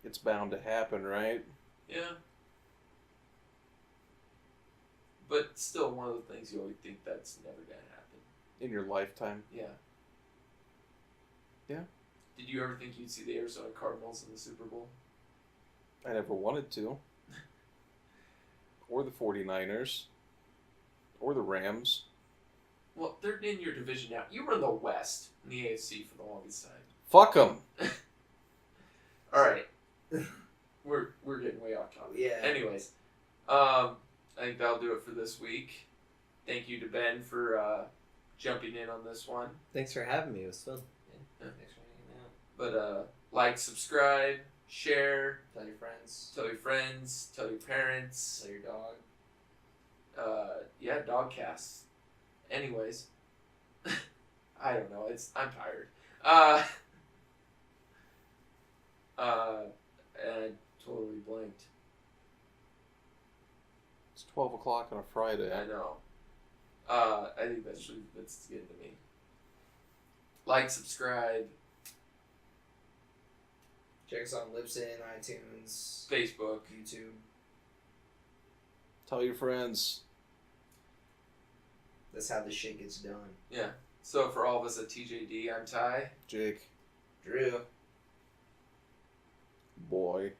it's bound to happen, right? Yeah. But still, one of the things you always think that's never going to happen. In your lifetime? Yeah. Yeah. Did you ever think you'd see the Arizona Cardinals in the Super Bowl? I never wanted to. Or the 49ers. Or the Rams. Well, they're in your division now. You were in the West, in the AFC for the longest time. Fuck them. All right. We're getting way off topic. Yeah. Anyways, I think that'll do it for this week. Thank you to Ben for jumping in on this one. Thanks for having me. It was fun. Yeah. Thanks for hanging out. But like, subscribe, share, Tell your friends. tell your friends, tell your parents. Tell your dog. Yeah, dogcasts. Anyways, I don't know. I'm tired. And I totally blanked. It's 12 o'clock on a Friday. I know. I think that's getting to me. Like, subscribe, Check us on Libsyn, iTunes, Facebook. YouTube. Tell your friends. That's how this shit gets done. Yeah. So for all of us at TJD, I'm Ty. Jake. Drew. Boy.